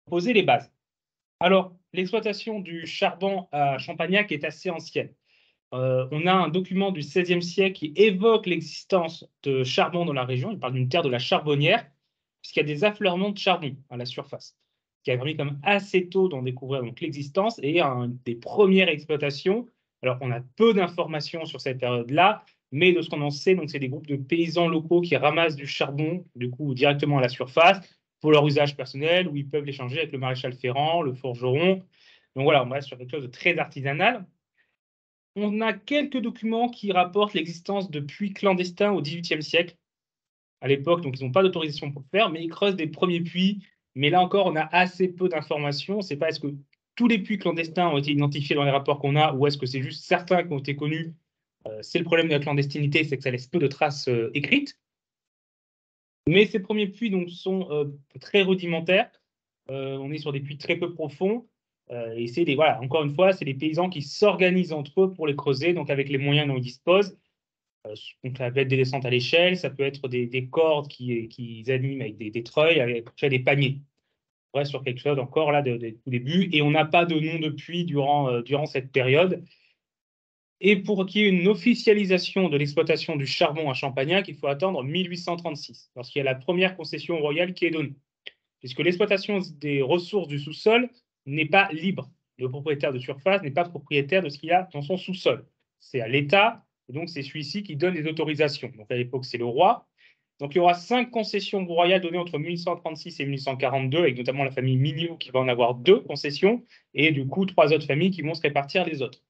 poser les bases. Alors, l'exploitation du charbon à Champagnac est assez ancienne. On a un document du XVIe siècle qui évoque l'existence de charbon dans la région. Il parle d'une terre de la Charbonnière, puisqu'il y a des affleurements de charbon à la surface, ce qui a permis quand même assez tôt d'en découvrir donc l'existence et des premières exploitations. Alors, on a peu d'informations sur cette période-là, mais de ce qu'on en sait, donc c'est des groupes de paysans locaux qui ramassent du charbon, du coup, directement à la surface pour leur usage personnel, où ils peuvent l'échanger avec le maréchal Ferrand, le forgeron. Donc voilà, on reste sur quelque chose de très artisanal. On a quelques documents qui rapportent l'existence de puits clandestins au XVIIIe siècle. À l'époque, donc ils n'ont pas d'autorisation pour le faire, mais ils creusent des premiers puits. Mais là encore, on a assez peu d'informations. On ne sait pas est-ce que tous les puits clandestins ont été identifiés dans les rapports qu'on a, ou est-ce que c'est juste certains qui ont été connus. C'est le problème de la clandestinité, c'est que ça laisse peu de traces écrites. Mais ces premiers puits donc, sont très rudimentaires. On est sur des puits très peu profonds. Et c'est voilà, encore une fois, c'est les paysans qui s'organisent entre eux pour les creuser, donc avec les moyens dont ils disposent. Donc ça peut être des descentes à l'échelle, ça peut être des cordes qui animent avec des treuils, avec des paniers. On reste sur quelque chose encore là de tout début. Et on n'a pas de nom de puits durant cette période. Et pour qu'il y ait une officialisation de l'exploitation du charbon à Champagnac, il faut attendre 1836, lorsqu'il y a la première concession royale qui est donnée. Puisque l'exploitation des ressources du sous-sol n'est pas libre. Le propriétaire de surface n'est pas propriétaire de ce qu'il y a dans son sous-sol. C'est à l'État, et donc c'est celui-ci qui donne les autorisations. Donc à l'époque, c'est le roi. Donc il y aura 5 concessions royales données entre 1836 et 1842, avec notamment la famille Mignot qui va en avoir 2 concessions, et du coup 3 autres familles qui vont se répartir les autres.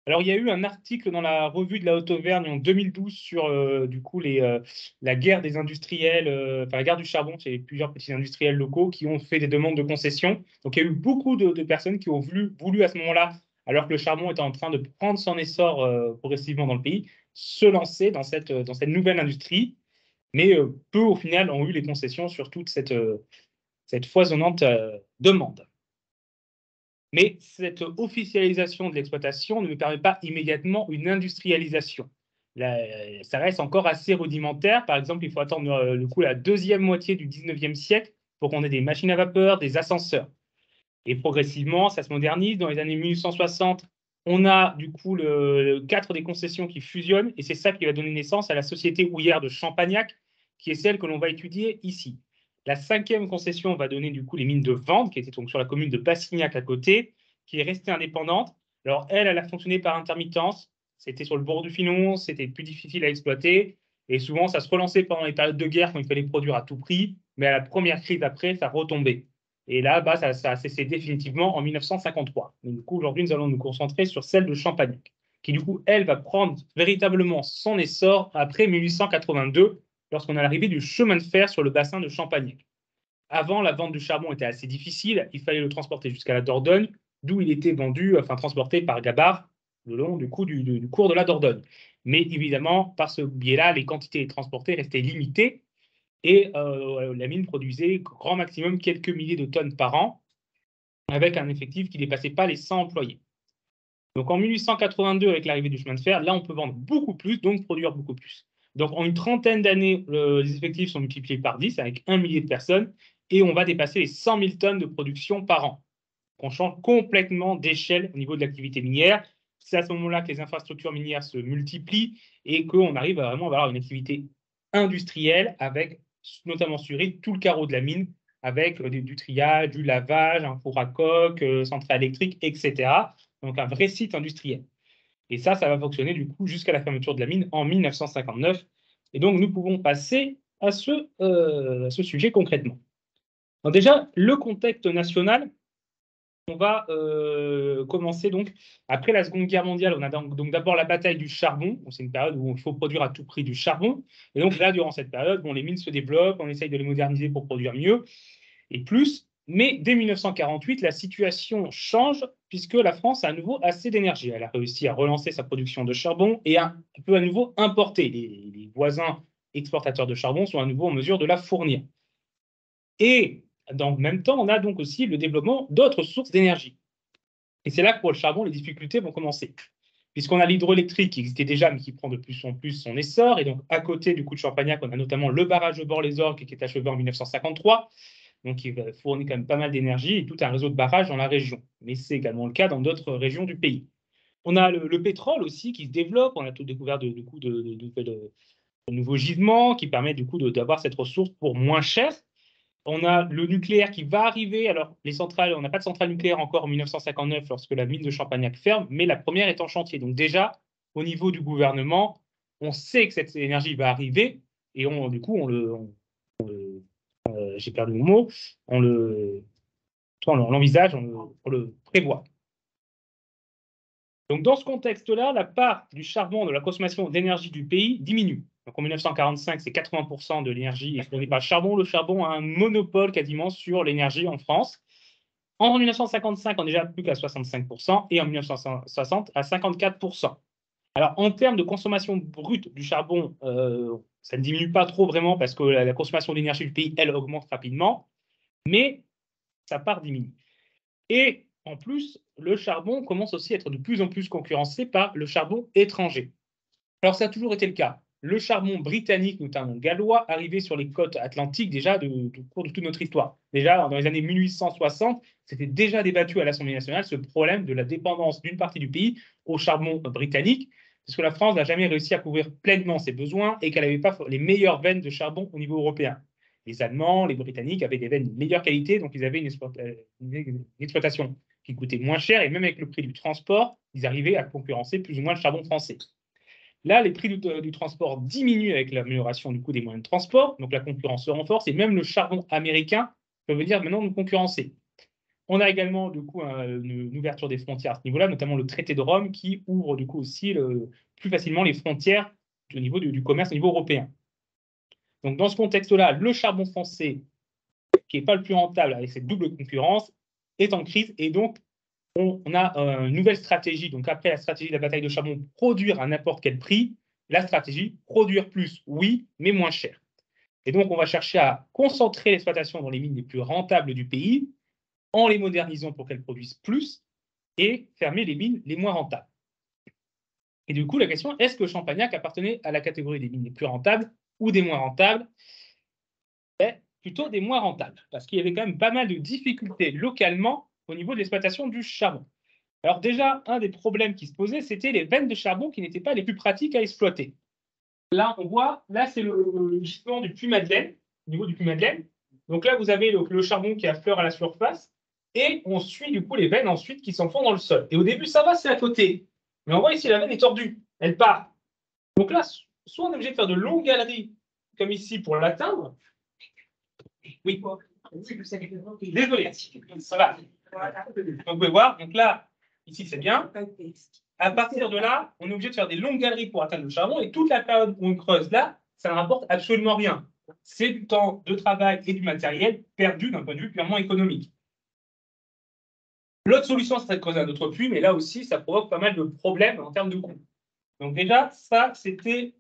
Alors, il y a eu un article dans la revue de la Haute-Auvergne en 2012 sur du coup la guerre des industriels, enfin la guerre du charbon. Il y a plusieurs petits industriels locaux qui ont fait des demandes de concession. Donc, il y a eu beaucoup de personnes qui ont voulu à ce moment-là, alors que le charbon était en train de prendre son essor progressivement dans le pays, se lancer dans cette nouvelle industrie. Mais peu, au final, ont eu les concessions sur toute cette foisonnante demande. Mais cette officialisation de l'exploitation ne permet pas immédiatement une industrialisation. Là, ça reste encore assez rudimentaire. Par exemple, il faut attendre la deuxième moitié du 19e siècle pour qu'on ait des machines à vapeur, des ascenseurs. Et progressivement, ça se modernise. Dans les années 1860, on a du coup 4 des concessions qui fusionnent et c'est ça qui va donner naissance à la société houillère de Champagnac, qui est celle que l'on va étudier ici. La 5e concession va donner du coup les mines de Vente, qui étaient donc sur la commune de Passignac à côté, qui est restée indépendante. Alors elle a fonctionné par intermittence. C'était sur le bord du Finon, c'était plus difficile à exploiter. Et souvent, ça se relançait pendant les périodes de guerre quand il fallait produire à tout prix. Mais à la première crise après, ça retombait. Et là, ça a cessé définitivement en 1953. Donc, du coup, aujourd'hui, nous allons nous concentrer sur celle de Champagnac, qui du coup, elle, va prendre véritablement son essor après 1882, lorsqu'on a l'arrivée du chemin de fer sur le bassin de Champagnac. Avant, la vente du charbon était assez difficile. Il fallait le transporter jusqu'à la Dordogne, d'où il était vendu, enfin transporté par Gabard, le long du cours de la Dordogne. Mais évidemment, par ce biais-là, les quantités transportées restaient limitées et la mine produisait grand maximum quelques milliers de tonnes par an, avec un effectif qui ne dépassait pas les 100 employés. Donc en 1882, avec l'arrivée du chemin de fer, là, on peut vendre beaucoup plus, donc produire beaucoup plus. Donc en une trentaine d'années, les effectifs sont multipliés par 10, avec 1 millier de personnes, et on va dépasser les 100 000 tonnes de production par an. On change complètement d'échelle au niveau de l'activité minière. C'est à ce moment-là que les infrastructures minières se multiplient et qu'on arrive à vraiment avoir une activité industrielle avec notamment sur tout le carreau de la mine, avec du triage, du lavage, un four à coke, centrale électrique, etc. Donc un vrai site industriel. Et ça va fonctionner du coup jusqu'à la fermeture de la mine en 1959. Et donc nous pouvons passer à ce sujet concrètement. Donc déjà, le contexte national, on va commencer donc après la Seconde Guerre mondiale. On a donc d'abord la bataille du charbon. C'est une période où il faut produire à tout prix du charbon. Et donc là, durant cette période, les mines se développent, on essaye de les moderniser pour produire mieux et plus. Mais dès 1948, la situation change puisque la France a à nouveau assez d'énergie. Elle a réussi à relancer sa production de charbon et peut à nouveau importer. Les voisins exportateurs de charbon sont à nouveau en mesure de la fournir. Et dans le même temps, on a donc aussi le développement d'autres sources d'énergie. Et c'est là que pour le charbon, les difficultés vont commencer. Puisqu'on a l'hydroélectrique qui existait déjà, mais qui prend de plus en plus son essor. Et donc, à côté du coup de Champagnac, on a notamment le barrage de Bord-les-Orgues qui est achevé en 1953. donc il fournit quand même pas mal d'énergie et tout un réseau de barrages dans la région. Mais c'est également le cas dans d'autres régions du pays. On a le pétrole aussi qui se développe, on a tout découvert de nouveaux gisements qui permettent du coup d'avoir cette ressource pour moins cher. On a le nucléaire qui va arriver. Alors, les centrales, on n'a pas de centrale nucléaire encore en 1959 lorsque la mine de Champagnac ferme, mais la première est en chantier. Donc déjà, au niveau du gouvernement, on sait que cette énergie va arriver et du coup, j'ai perdu mon mot, on l'envisage, on le prévoit. Donc dans ce contexte-là, la part du charbon de la consommation d'énergie du pays diminue. Donc en 1945, c'est 80% de l'énergie est fournie par le charbon. Le charbon a un monopole quasiment sur l'énergie en France. En 1955, on n'est déjà plus qu'à 65% et en 1960 à 54%. Alors en termes de consommation brute du charbon, ça ne diminue pas trop vraiment parce que la consommation d'énergie du pays, elle augmente rapidement, mais sa part diminue. Et en plus, le charbon commence aussi à être de plus en plus concurrencé par le charbon étranger. Alors ça a toujours été le cas. Le charbon britannique, notamment gallois, arrivait sur les côtes atlantiques déjà au cours de toute notre histoire. Déjà, dans les années 1860, c'était déjà débattu à l'Assemblée nationale ce problème de la dépendance d'une partie du pays au charbon britannique, parce que la France n'a jamais réussi à couvrir pleinement ses besoins et qu'elle n'avait pas les meilleures veines de charbon au niveau européen. Les Allemands, les Britanniques avaient des veines de meilleure qualité, donc ils avaient une exploitation qui coûtait moins cher, et même avec le prix du transport, ils arrivaient à concurrencer plus ou moins le charbon français. Là, les prix du transport diminuent avec l'amélioration du coût des moyens de transport, donc la concurrence se renforce, et même le charbon américain peut venir maintenant nous concurrencer. On a également du coup une ouverture des frontières à ce niveau-là, notamment le traité de Rome qui ouvre du coup aussi plus facilement les frontières au niveau du commerce au niveau européen. Donc dans ce contexte-là, le charbon français, qui n'est pas le plus rentable avec cette double concurrence, est en crise et donc on a une nouvelle stratégie. Donc après la stratégie de la bataille de charbon, produire à n'importe quel prix, la stratégie produire plus, oui, mais moins cher. Et donc on va chercher à concentrer l'exploitation dans les mines les plus rentables du pays en les modernisant pour qu'elles produisent plus et fermer les mines les moins rentables. Et du coup, la question, est-ce que Champagnac appartenait à la catégorie des mines les plus rentables ou des moins rentables? Plutôt des moins rentables, parce qu'il y avait quand même pas mal de difficultés localement au niveau de l'exploitation du charbon. Alors déjà, un des problèmes qui se posait, c'était les veines de charbon qui n'étaient pas les plus pratiques à exploiter. Là, on voit, là c'est le gisement du Puy-Madeleine, au niveau du Puy-Madeleine. Donc là, vous avez le charbon qui affleure à la surface, et on suit du coup les veines ensuite qui s'enfoncent dans le sol. Et au début, ça va, c'est à côté. Mais on voit ici, la veine est tordue, elle part. Donc là, soit on est obligé de faire de longues galeries, comme ici, pour l'atteindre. Oui. Désolé, ça va. Donc, vous pouvez voir, donc là, ici, c'est bien. À partir de là, on est obligé de faire des longues galeries pour atteindre le charbon, et toute la période où on creuse là, ça ne rapporte absolument rien. C'est du temps de travail et du matériel perdu d'un point de vue purement économique. L'autre solution, serait de creuser un autre puits, mais là aussi, ça provoque pas mal de problèmes en termes de coûts. Donc déjà, ça, c'était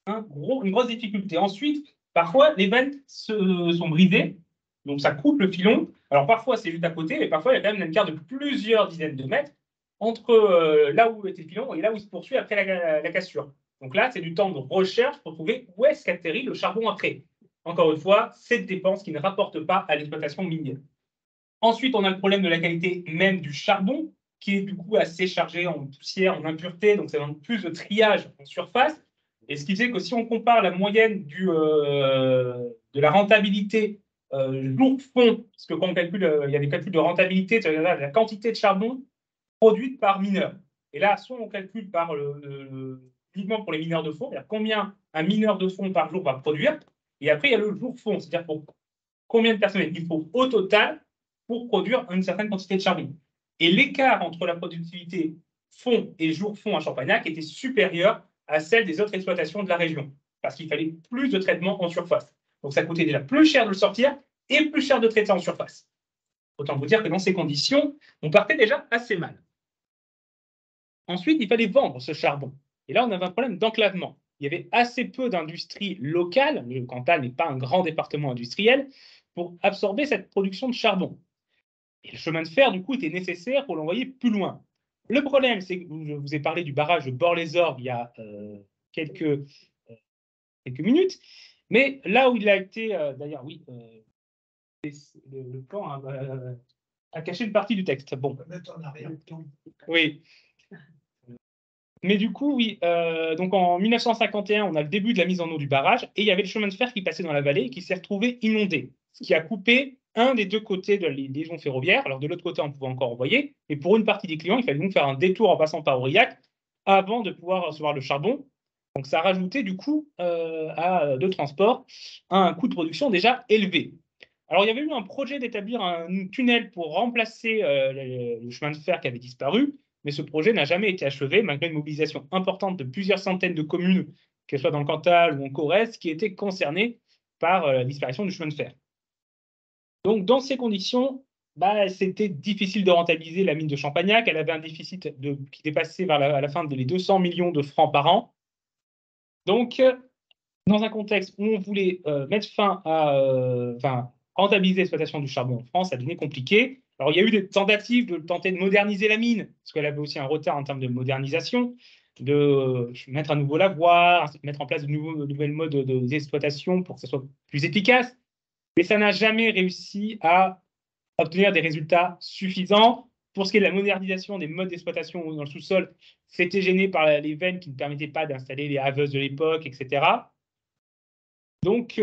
une grosse difficulté. Ensuite, parfois, les veines sont brisées, donc ça coupe le filon. Alors parfois, c'est juste à côté, mais parfois, il y a quand même un écart de plusieurs dizaines de mètres entre là où était le filon et là où il se poursuit après la cassure. Donc là, c'est du temps de recherche pour trouver où est-ce qu'atterrit le charbon après. Encore une fois, c'est une dépense qui ne rapporte pas à l'exploitation minière. Ensuite, on a le problème de la qualité même du charbon, qui est du coup assez chargé en poussière, en impureté, donc ça demande plus de triage en surface. Et ce qui fait que si on compare la moyenne de la rentabilité jour-fond, parce que quand on calcule, il y a des calculs de rentabilité, c'est la quantité de charbon produite par mineur. Et là, soit on calcule par uniquement pour les mineurs de fond, c'est-à-dire combien un mineur de fond par jour va produire, et après il y a le jour-fond, c'est-à-dire pour combien de personnes il faut au total pour produire une certaine quantité de charbon. Et l'écart entre la productivité fond et jour-fond à Champagnac était supérieur à celle des autres exploitations de la région, parce qu'il fallait plus de traitement en surface. Donc ça coûtait déjà plus cher de le sortir et plus cher de traiter en surface. Autant vous dire que dans ces conditions, on partait déjà assez mal. Ensuite, il fallait vendre ce charbon. Et là, on avait un problème d'enclavement. Il y avait assez peu d'industrie locale, le Cantal n'est pas un grand département industriel, pour absorber cette production de charbon. Et le chemin de fer, du coup, était nécessaire pour l'envoyer plus loin. Le problème, c'est que je vous ai parlé du barrage de Bord-les-Orgues il y a quelques minutes, mais là où il a été, d'ailleurs, oui, Le plan a caché une partie du texte. Bon. On peut mettre en arrière-plan. Oui. Mais du coup, oui. Donc en 1951, on a le début de la mise en eau du barrage et il y avait le chemin de fer qui passait dans la vallée et qui s'est retrouvé inondé, ce qui a coupé un des deux côtés de la liaison ferroviaire. Alors de l'autre côté, on pouvait encore envoyer, mais pour une partie des clients, il fallait donc faire un détour en passant par Aurillac avant de pouvoir recevoir le charbon. Donc ça a rajouté du coup de transport à un coût de production déjà élevé. Alors il y avait eu un projet d'établir un tunnel pour remplacer le chemin de fer qui avait disparu, mais ce projet n'a jamais été achevé, malgré une mobilisation importante de plusieurs centaines de communes, qu'elles soient dans le Cantal ou en Corrèze, qui étaient concernées par la disparition du chemin de fer. Donc, dans ces conditions, c'était difficile de rentabiliser la mine de Champagnac. Elle avait un déficit qui dépassait à la fin les 200 millions de francs par an. Donc, dans un contexte où on voulait mettre fin à rentabiliser l'exploitation du charbon en France, ça devenait compliqué. Alors, il y a eu des tentatives de tenter de moderniser la mine, parce qu'elle avait aussi un retard en termes de modernisation, de mettre à nouveau lavoir, mettre en place de nouvelles modes d'exploitation pour que ça soit plus efficace. Mais ça n'a jamais réussi à obtenir des résultats suffisants. Pour ce qui est de la modernisation des modes d'exploitation dans le sous-sol, c'était gêné par les veines qui ne permettaient pas d'installer les haveuses de l'époque, etc. Donc,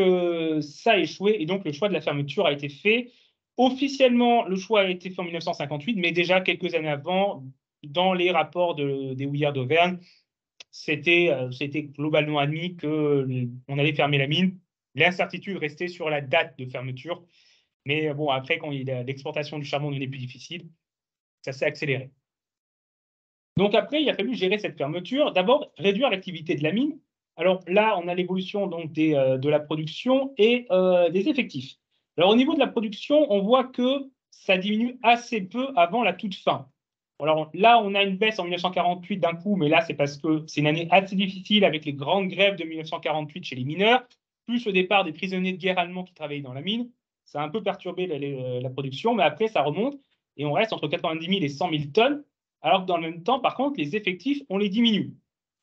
ça a échoué et donc le choix de la fermeture a été fait. Officiellement, le choix a été fait en 1958, mais déjà quelques années avant, dans les rapports des houillères d'Auvergne, c'était globalement admis qu'on allait fermer la mine. L'incertitude restait sur la date de fermeture. Mais bon, après, quand l'exportation du charbon devenait plus difficile, ça s'est accéléré. Donc après, il a fallu gérer cette fermeture. D'abord, réduire l'activité de la mine. Alors là, on a l'évolution donc de la production et des effectifs. Alors au niveau de la production, on voit que ça diminue assez peu avant la toute fin. Alors là, on a une baisse en 1948 d'un coup, mais là, c'est parce que c'est une année assez difficile avec les grandes grèves de 1948 chez les mineurs, plus le départ des prisonniers de guerre allemands qui travaillaient dans la mine. Ça a un peu perturbé la production, mais après, ça remonte et on reste entre 90 000 et 100 000 tonnes. Alors que dans le même temps, par contre, les effectifs, on les diminue.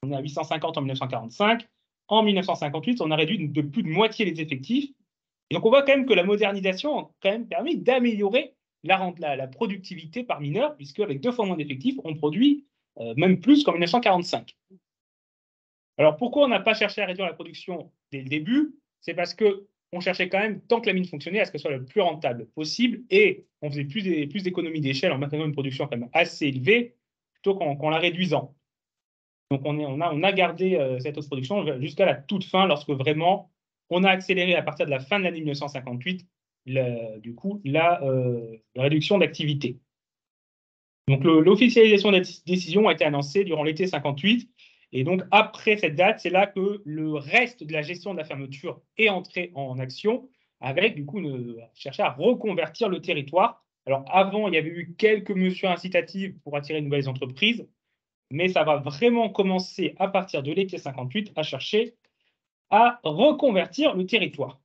On est à 850 en 1945. En 1958, on a réduit de plus de moitié les effectifs. Et donc, on voit quand même que la modernisation a quand même permis d'améliorer la productivité par mineur, puisque avec 2 fois moins d'effectifs, on produit même plus qu'en 1945. Alors, pourquoi on n'a pas cherché à réduire la production dès le début? C'est parce qu'on cherchait quand même, tant que la mine fonctionnait, à ce qu'elle soit le plus rentable possible et on faisait plus d'économies d'échelle en maintenant une production quand même assez élevée plutôt qu'en la réduisant. Donc, on a gardé cette haute production jusqu'à la toute fin, lorsque vraiment on a accéléré à partir de la fin de l'année 1958, la réduction d'activité. Donc, l'officialisation de la décision a été annoncée durant l'été 58. Et donc, après cette date, c'est là que le reste de la gestion de la fermeture est entré en action, avec du coup chercher à reconvertir le territoire. Alors, avant, il y avait eu quelques mesures incitatives pour attirer de nouvelles entreprises, mais ça va vraiment commencer à partir de l'été 58 à chercher à reconvertir le territoire.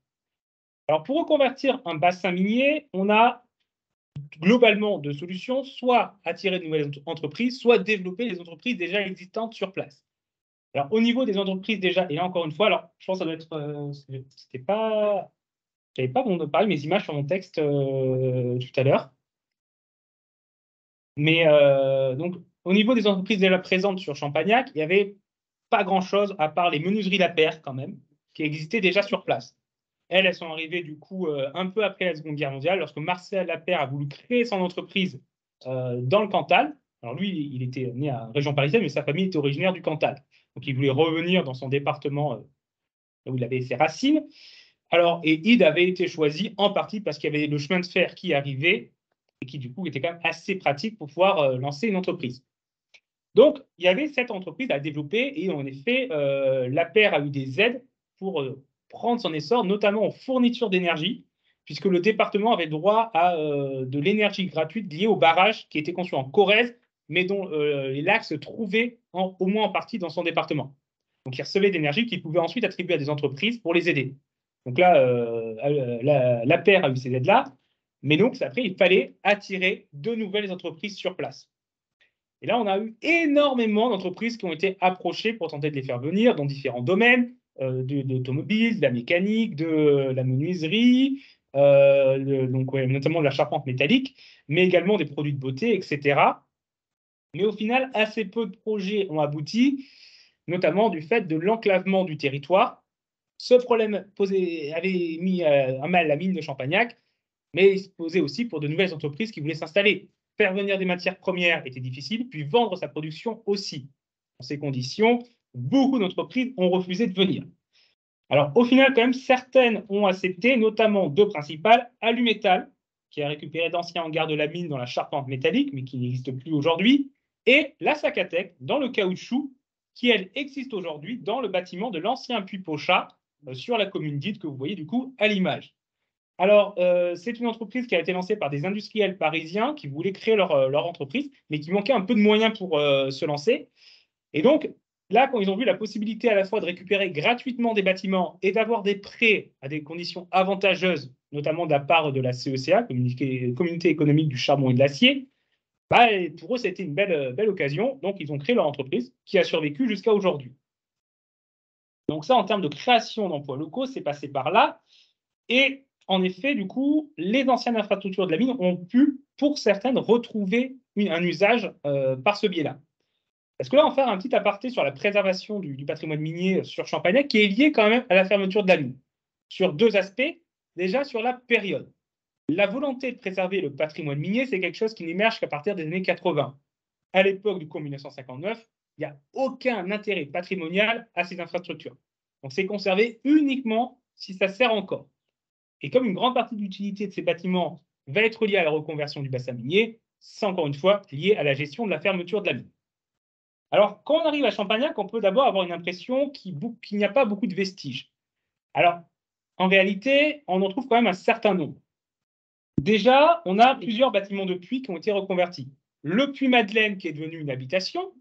Alors, pour reconvertir un bassin minier, on a globalement 2 solutions, soit attirer de nouvelles entreprises, soit développer les entreprises déjà existantes sur place. Alors, au niveau des entreprises déjà, et là encore une fois, alors je pense que ça doit être, c'était pas, j'avais pas pareil, mes images sur mon texte tout à l'heure. Mais donc, au niveau des entreprises déjà présentes sur Champagnac, il n'y avait pas grand-chose à part les menuiseries Lapeyre quand même, qui existaient déjà sur place. Elles sont arrivées du coup un peu après la Seconde Guerre mondiale, lorsque Marcel Lapeyre a voulu créer son entreprise dans le Cantal. Alors lui, il était né à la région parisienne, mais sa famille était originaire du Cantal. Donc il voulait revenir dans son département où il avait ses racines. Alors, et Ide avait été choisi en partie parce qu'il y avait le chemin de fer qui arrivait et qui du coup était quand même assez pratique pour pouvoir lancer une entreprise. Donc, il y avait cette entreprise à développer et en effet, Lapeyre a eu des aides pour prendre son essor, notamment en fourniture d'énergie, puisque le département avait droit à de l'énergie gratuite liée au barrage qui était conçu en Corrèze, mais dont les lacs se trouvaient au moins en partie dans son département. Donc, il recevait de l'énergie qu'il pouvait ensuite attribuer à des entreprises pour les aider. Donc là, Lapeyre a eu ces aides-là, mais donc après, il fallait attirer de nouvelles entreprises sur place. Et là, on a eu énormément d'entreprises qui ont été approchées pour tenter de les faire venir dans différents domaines, d'automobile, de la mécanique, de la menuiserie, donc ouais, notamment de la charpente métallique, mais également des produits de beauté, etc. Mais au final, assez peu de projets ont abouti, notamment du fait de l'enclavement du territoire. Ce problème avait mis à mal la mine de Champagnac, mais il se posait aussi pour de nouvelles entreprises qui voulaient s'installer. Faire venir des matières premières était difficile, puis vendre sa production aussi. Dans ces conditions, beaucoup d'entreprises ont refusé de venir. Alors, au final, quand même, certaines ont accepté, notamment deux principales, Alumetal, qui a récupéré d'anciens hangars de la mine dans la charpente métallique, mais qui n'existe plus aujourd'hui, et la Sacatec, dans le caoutchouc, qui, elle, existe aujourd'hui dans le bâtiment de l'ancien puits Pochat, sur la commune dite que vous voyez du coup à l'image. Alors, c'est une entreprise qui a été lancée par des industriels parisiens qui voulaient créer leur entreprise, mais qui manquaient un peu de moyens pour se lancer. Et donc, là, quand ils ont vu la possibilité à la fois de récupérer gratuitement des bâtiments et d'avoir des prêts à des conditions avantageuses, notamment de la part de la CECA, Communauté économique du charbon et de l'acier, bah, pour eux, c'était une belle occasion. Donc, ils ont créé leur entreprise qui a survécu jusqu'à aujourd'hui. Donc ça, en termes de création d'emplois locaux, c'est passé par là. Et en effet, du coup, les anciennes infrastructures de la mine ont pu, pour certaines, retrouver un usage par ce biais-là. Parce que là, on va faire un petit aparté sur la préservation du patrimoine minier sur Champagnac, qui est lié quand même à la fermeture de la mine. Sur deux aspects. Déjà, sur la période. La volonté de préserver le patrimoine minier, c'est quelque chose qui n'émerge qu'à partir des années 80. À l'époque du cours 1959, il n'y a aucun intérêt patrimonial à ces infrastructures. Donc, c'est conservé uniquement si ça sert encore. Et comme une grande partie de l'utilité de ces bâtiments va être liée à la reconversion du bassin minier, c'est encore une fois lié à la gestion de la fermeture de la mine. Alors, quand on arrive à Champagnac, on peut d'abord avoir une impression qu'il n'y a pas beaucoup de vestiges. Alors, en réalité, on en trouve quand même un certain nombre. Déjà, on a plusieurs bâtiments de puits qui ont été reconvertis. Le puits Madeleine, qui est devenu une habitation,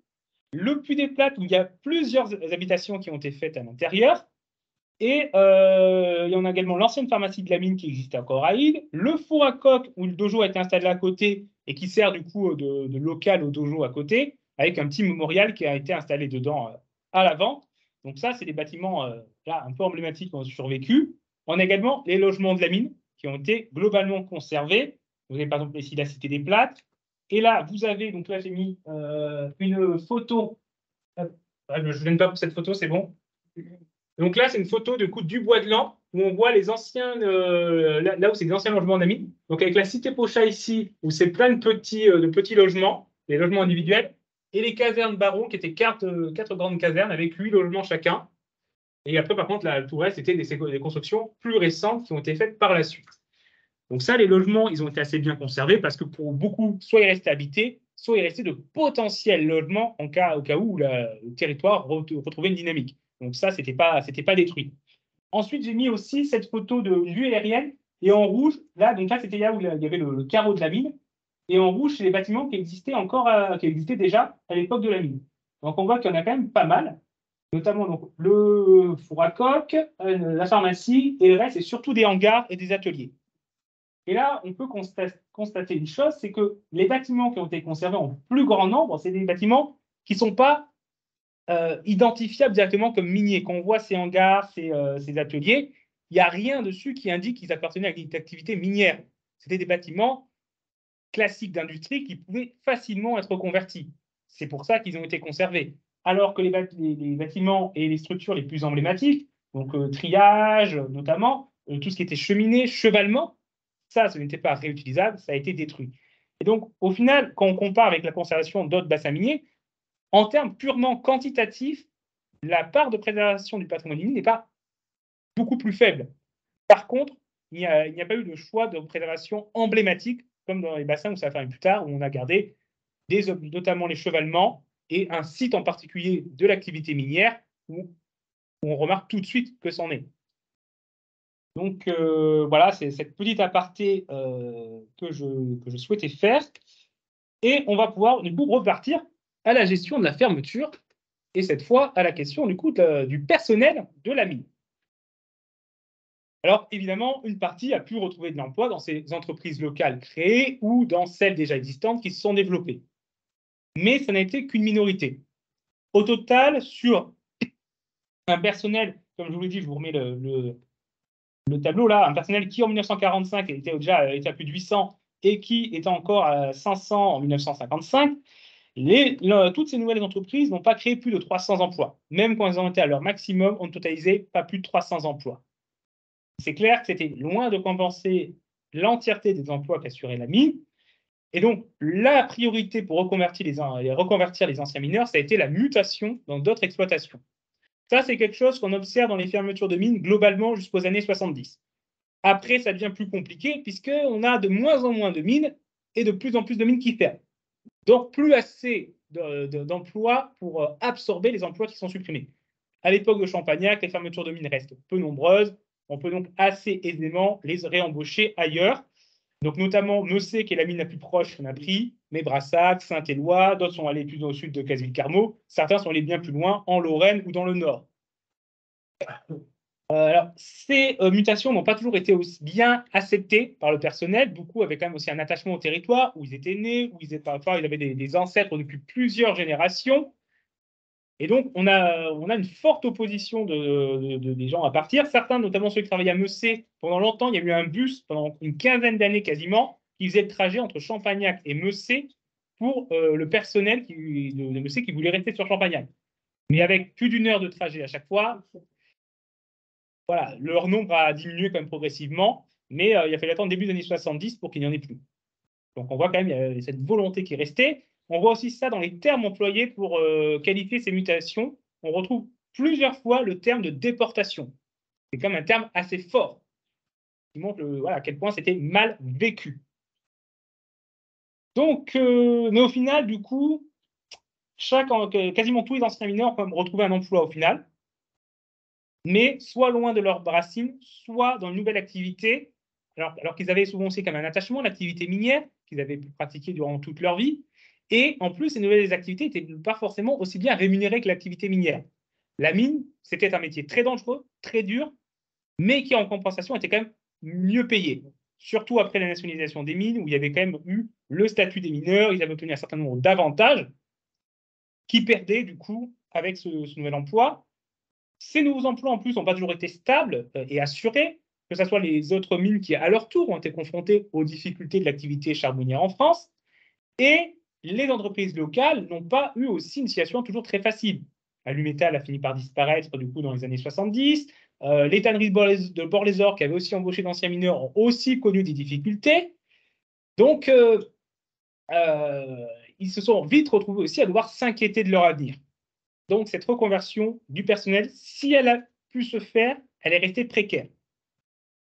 le puits des Plates, où il y a plusieurs habitations qui ont été faites à l'intérieur, et il y en a également l'ancienne pharmacie de la mine qui existait encore à Île, le four à coque où le dojo a été installé à côté et qui sert du coup de local au dojo à côté, avec un petit mémorial qui a été installé dedans à l'avant. Donc ça, c'est des bâtiments là, un peu emblématiques qui ont survécu. On a également les logements de la mine qui ont été globalement conservés. Vous avez par exemple ici la Cité des Plates. Et là, vous avez, donc là j'ai mis une photo. Je ne viens pas pour cette photo, c'est bon. Donc là, c'est une photo de coup du Bois de Lan, où on voit les anciens, là où c'est des anciens logements d'amis. Donc avec la cité Pochat ici, où c'est plein de petits logements, les logements individuels, et les casernes Baron, qui étaient quatre grandes casernes avec 8 logements chacun. Et après, par contre, là, tout le reste, c'était des constructions plus récentes qui ont été faites par la suite. Donc ça, les logements, ils ont été assez bien conservés parce que pour beaucoup, soit ils restaient habités, soit ils restaient de potentiels logements au cas où le territoire retrouvait une dynamique. Donc ça, c'était pas détruit. Ensuite, j'ai mis aussi cette photo de vue aérienne. Et en rouge, là, donc là, c'était là où il y avait le carreau de la mine. Et en rouge, c'est les bâtiments qui existaient qui existaient déjà à l'époque de la mine. Donc on voit qu'il y en a quand même pas mal, notamment donc, le four à coque, la pharmacie, et le reste, c'est surtout des hangars et des ateliers. Et là, on peut constater une chose, c'est que les bâtiments qui ont été conservés en plus grand nombre, c'est des bâtiments qui ne sont pas identifiables directement comme miniers. Quand on voit ces hangars, ces ateliers, il n'y a rien dessus qui indique qu'ils appartenaient à une activité minière. C'était des bâtiments classiques d'industrie qui pouvaient facilement être reconvertis. C'est pour ça qu'ils ont été conservés. Alors que les bâtiments et les structures les plus emblématiques, donc triage notamment, tout ce qui était cheminée, chevalement, ça, ce n'était pas réutilisable, ça a été détruit. Et donc, au final, quand on compare avec la conservation d'autres bassins miniers, en termes purement quantitatifs, la part de préservation du patrimoine minier n'est pas beaucoup plus faible. Par contre, il n'y a pas eu de choix de préservation emblématique, comme dans les bassins où ça va faire plus tard, où on a gardé notamment les chevalements et un site en particulier de l'activité minière où on remarque tout de suite que c'en est. Donc voilà, c'est cette petite aparté que je souhaitais faire. Et on va pouvoir du coup repartir à la gestion de la fermeture et cette fois à la question du coup du personnel de la mine. Alors évidemment, une partie a pu retrouver de l'emploi dans ces entreprises locales créées ou dans celles déjà existantes qui se sont développées. Mais ça n'a été qu'une minorité. Au total, sur un personnel, comme je vous l'ai dit, je vous remets le tableau là, un personnel qui en 1945 était déjà était à plus de 800 et qui était encore à 500 en 1955. Toutes ces nouvelles entreprises n'ont pas créé plus de 300 emplois. Même quand elles ont été à leur maximum, on ne totalisait pas plus de 300 emplois. C'est clair que c'était loin de compenser l'entièreté des emplois qu'assurait la mine. Et donc, la priorité pour reconvertir les anciens mineurs, ça a été la mutation dans d'autres exploitations. Ça, c'est quelque chose qu'on observe dans les fermetures de mines globalement jusqu'aux années 70. Après, ça devient plus compliqué puisqu'on a de moins en moins de mines et de plus en plus de mines qui ferment. Donc, plus assez d'emplois pour absorber les emplois qui sont supprimés. À l'époque de Champagnac, les fermetures de mines restent peu nombreuses. On peut donc assez aisément les réembaucher ailleurs. Donc, notamment Messé, qui est la mine la plus proche qu'on a pris, mais Brassac, Saint-Éloi, d'autres sont allés plus au sud de Casville-Carmaux, certains sont allés bien plus loin, en Lorraine ou dans le Nord. Alors, ces mutations n'ont pas toujours été aussi bien acceptées par le personnel. Beaucoup avaient quand même aussi un attachement au territoire où ils étaient nés, où ils avaient des ancêtres depuis plusieurs générations. Et donc, on a une forte opposition des gens à partir. Certains, notamment ceux qui travaillaient à Messé, pendant longtemps, il y a eu un bus, pendant une quinzaine d'années quasiment, qui faisait le trajet entre Champagnac et Messé pour le personnel de Messé qui voulait rester sur Champagnac. Mais avec plus d'une heure de trajet à chaque fois, voilà, leur nombre a diminué quand même progressivement, mais il a fallu attendre début des années 70 pour qu'il n'y en ait plus. Donc on voit quand même il y a cette volonté qui est restée. On voit aussi ça dans les termes employés pour qualifier ces mutations. On retrouve plusieurs fois le terme de déportation. C'est quand même un terme assez fort qui montre voilà, à quel point c'était mal vécu. Donc, mais au final, du coup, quasiment tous les anciens mineurs ont quand même retrouvé un emploi au final, mais soit loin de leurs racines, soit dans une nouvelle activité, alors qu'ils avaient souvent aussi comme un attachement à l'activité minière qu'ils avaient pu pratiquer durant toute leur vie. Et en plus, ces nouvelles activités n'étaient pas forcément aussi bien rémunérées que l'activité minière. La mine, c'était un métier très dangereux, très dur, mais qui en compensation était quand même mieux payé. Surtout après la nationalisation des mines, où il y avait quand même eu le statut des mineurs, ils avaient obtenu un certain nombre d'avantages qui perdaient du coup avec ce nouvel emploi. Ces nouveaux emplois, en plus, n'ont pas toujours été stables et assurés, que ce soit les autres mines qui, à leur tour, ont été confrontées aux difficultés de l'activité charbonnière en France. Et les entreprises locales n'ont pas eu aussi une situation toujours très facile. Alumétal a fini par disparaître du coup dans les années 70. Les tanneries de Bord-les-Orques, qui avaient aussi embauché d'anciens mineurs, ont aussi connu des difficultés. Donc, ils se sont vite retrouvés aussi à devoir s'inquiéter de leur avenir. Donc, cette reconversion du personnel, si elle a pu se faire, elle est restée précaire.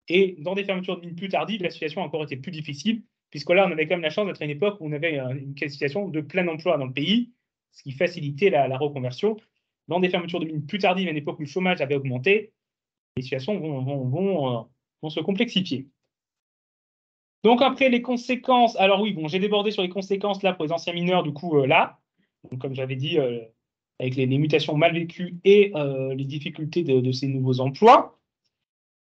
Et dans des fermetures de mines plus tardives, la situation a encore été plus difficile, puisque là, on avait quand même la chance d'être à une époque où on avait une situation de plein emploi dans le pays, ce qui facilitait la reconversion. Dans des fermetures de mines plus tardives, à une époque où le chômage avait augmenté, les situations vont se complexifier. Donc après, les conséquences, alors oui, bon, j'ai débordé sur les conséquences là pour les anciens mineurs, du coup, là, donc, comme j'avais dit, avec les mutations mal vécues et les difficultés de ces nouveaux emplois.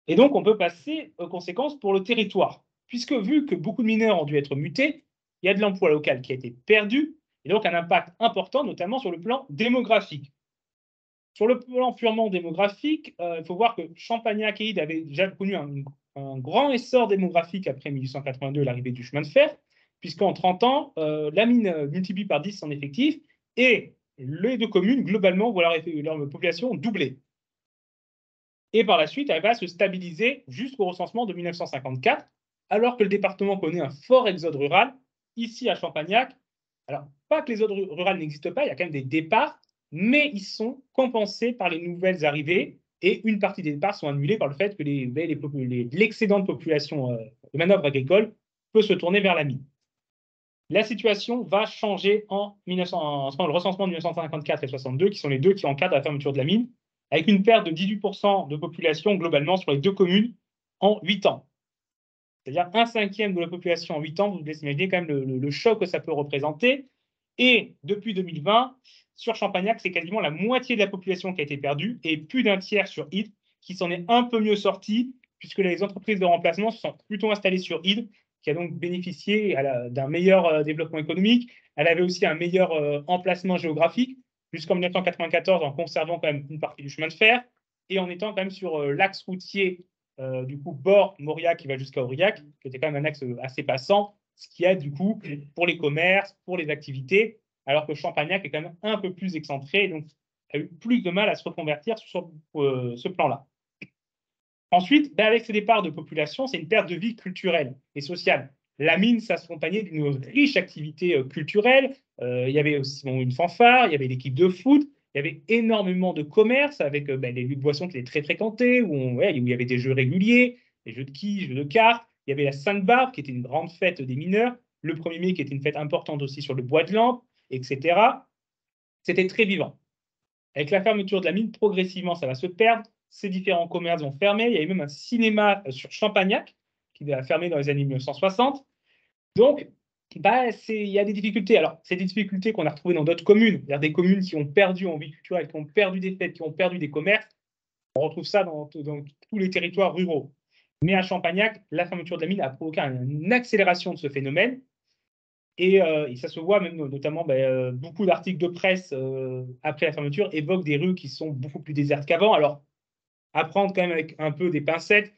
Et donc, on peut passer aux conséquences pour le territoire, puisque vu que beaucoup de mineurs ont dû être mutés, il y a de l'emploi local qui a été perdu, et donc un impact important, notamment sur le plan démographique. Sur le plan purement démographique, il faut voir que Champagnac et Ide avaient déjà connu un grand essor démographique après 1882, l'arrivée du chemin de fer, puisqu'en 30 ans, la mine multiplie par 10 son effectif, et les deux communes, globalement, voient leur population doubler. Et par la suite, elle va se stabiliser jusqu'au recensement de 1954, alors que le département connaît un fort exode rural, ici à Champagnac. Alors, pas que les exodes rurales n'existent pas, il y a quand même des départs, mais ils sont compensés par les nouvelles arrivées, et une partie des départs sont annulés par le fait que l'excédent de population de manœuvre agricole peut se tourner vers la mine. La situation va changer en le recensement de 1954 et 62, qui sont les deux qui encadrent la fermeture de la mine, avec une perte de 18% de population globalement sur les deux communes en 8 ans. C'est-à-dire un cinquième de la population en 8 ans, vous devez imaginer quand même le choc que ça peut représenter. Et depuis 2020, sur Champagnac, c'est quasiment la moitié de la population qui a été perdue et plus d'un tiers sur Ide, qui s'en est un peu mieux sorti, puisque les entreprises de remplacement se sont plutôt installées sur Ide, qui a donc bénéficié d'un meilleur développement économique. Elle avait aussi un meilleur emplacement géographique, jusqu'en 1994 en conservant quand même une partie du chemin de fer et en étant quand même sur l'axe routier du coup, Bord-Mauriac qui va jusqu'à Aurillac, qui était quand même un axe assez passant, ce qui aide du coup pour les commerces, pour les activités, alors que Champagnac est quand même un peu plus excentré, donc a eu plus de mal à se reconvertir sur ce plan-là. Ensuite, ben, avec ce départ de population, c'est une perte de vie culturelle et sociale. La mine s'accompagnait d'une riche activité culturelle. Il y avait aussi une fanfare, il y avait l'équipe de foot, il y avait énormément de commerce avec ben, les lieux de boissons qui étaient très fréquentés, où il y avait des jeux réguliers, des jeux de quilles, jeux de cartes. Il y avait la Sainte-Barbe, qui était une grande fête des mineurs, le 1er mai, qui était une fête importante aussi sur le bois de Lampe, etc. C'était très vivant. Avec la fermeture de la mine, progressivement, ça va se perdre. Ces différents commerces vont fermer. Il y a eu même un cinéma sur Champagnac qui va fermer dans les années 1960. Donc, bah, il y a des difficultés. Alors, c'est des difficultés qu'on a retrouvées dans d'autres communes. C'est-à-dire des communes qui ont perdu en vie culturelle, qui ont perdu des fêtes, qui ont perdu des commerces. On retrouve ça dans tous les territoires ruraux. Mais à Champagnac, la fermeture de la mine a provoqué une accélération de ce phénomène. Et ça se voit même notamment, beaucoup d'articles de presse après la fermeture évoquent des rues qui sont beaucoup plus désertes qu'avant. Alors, à prendre quand même avec un peu des pincettes,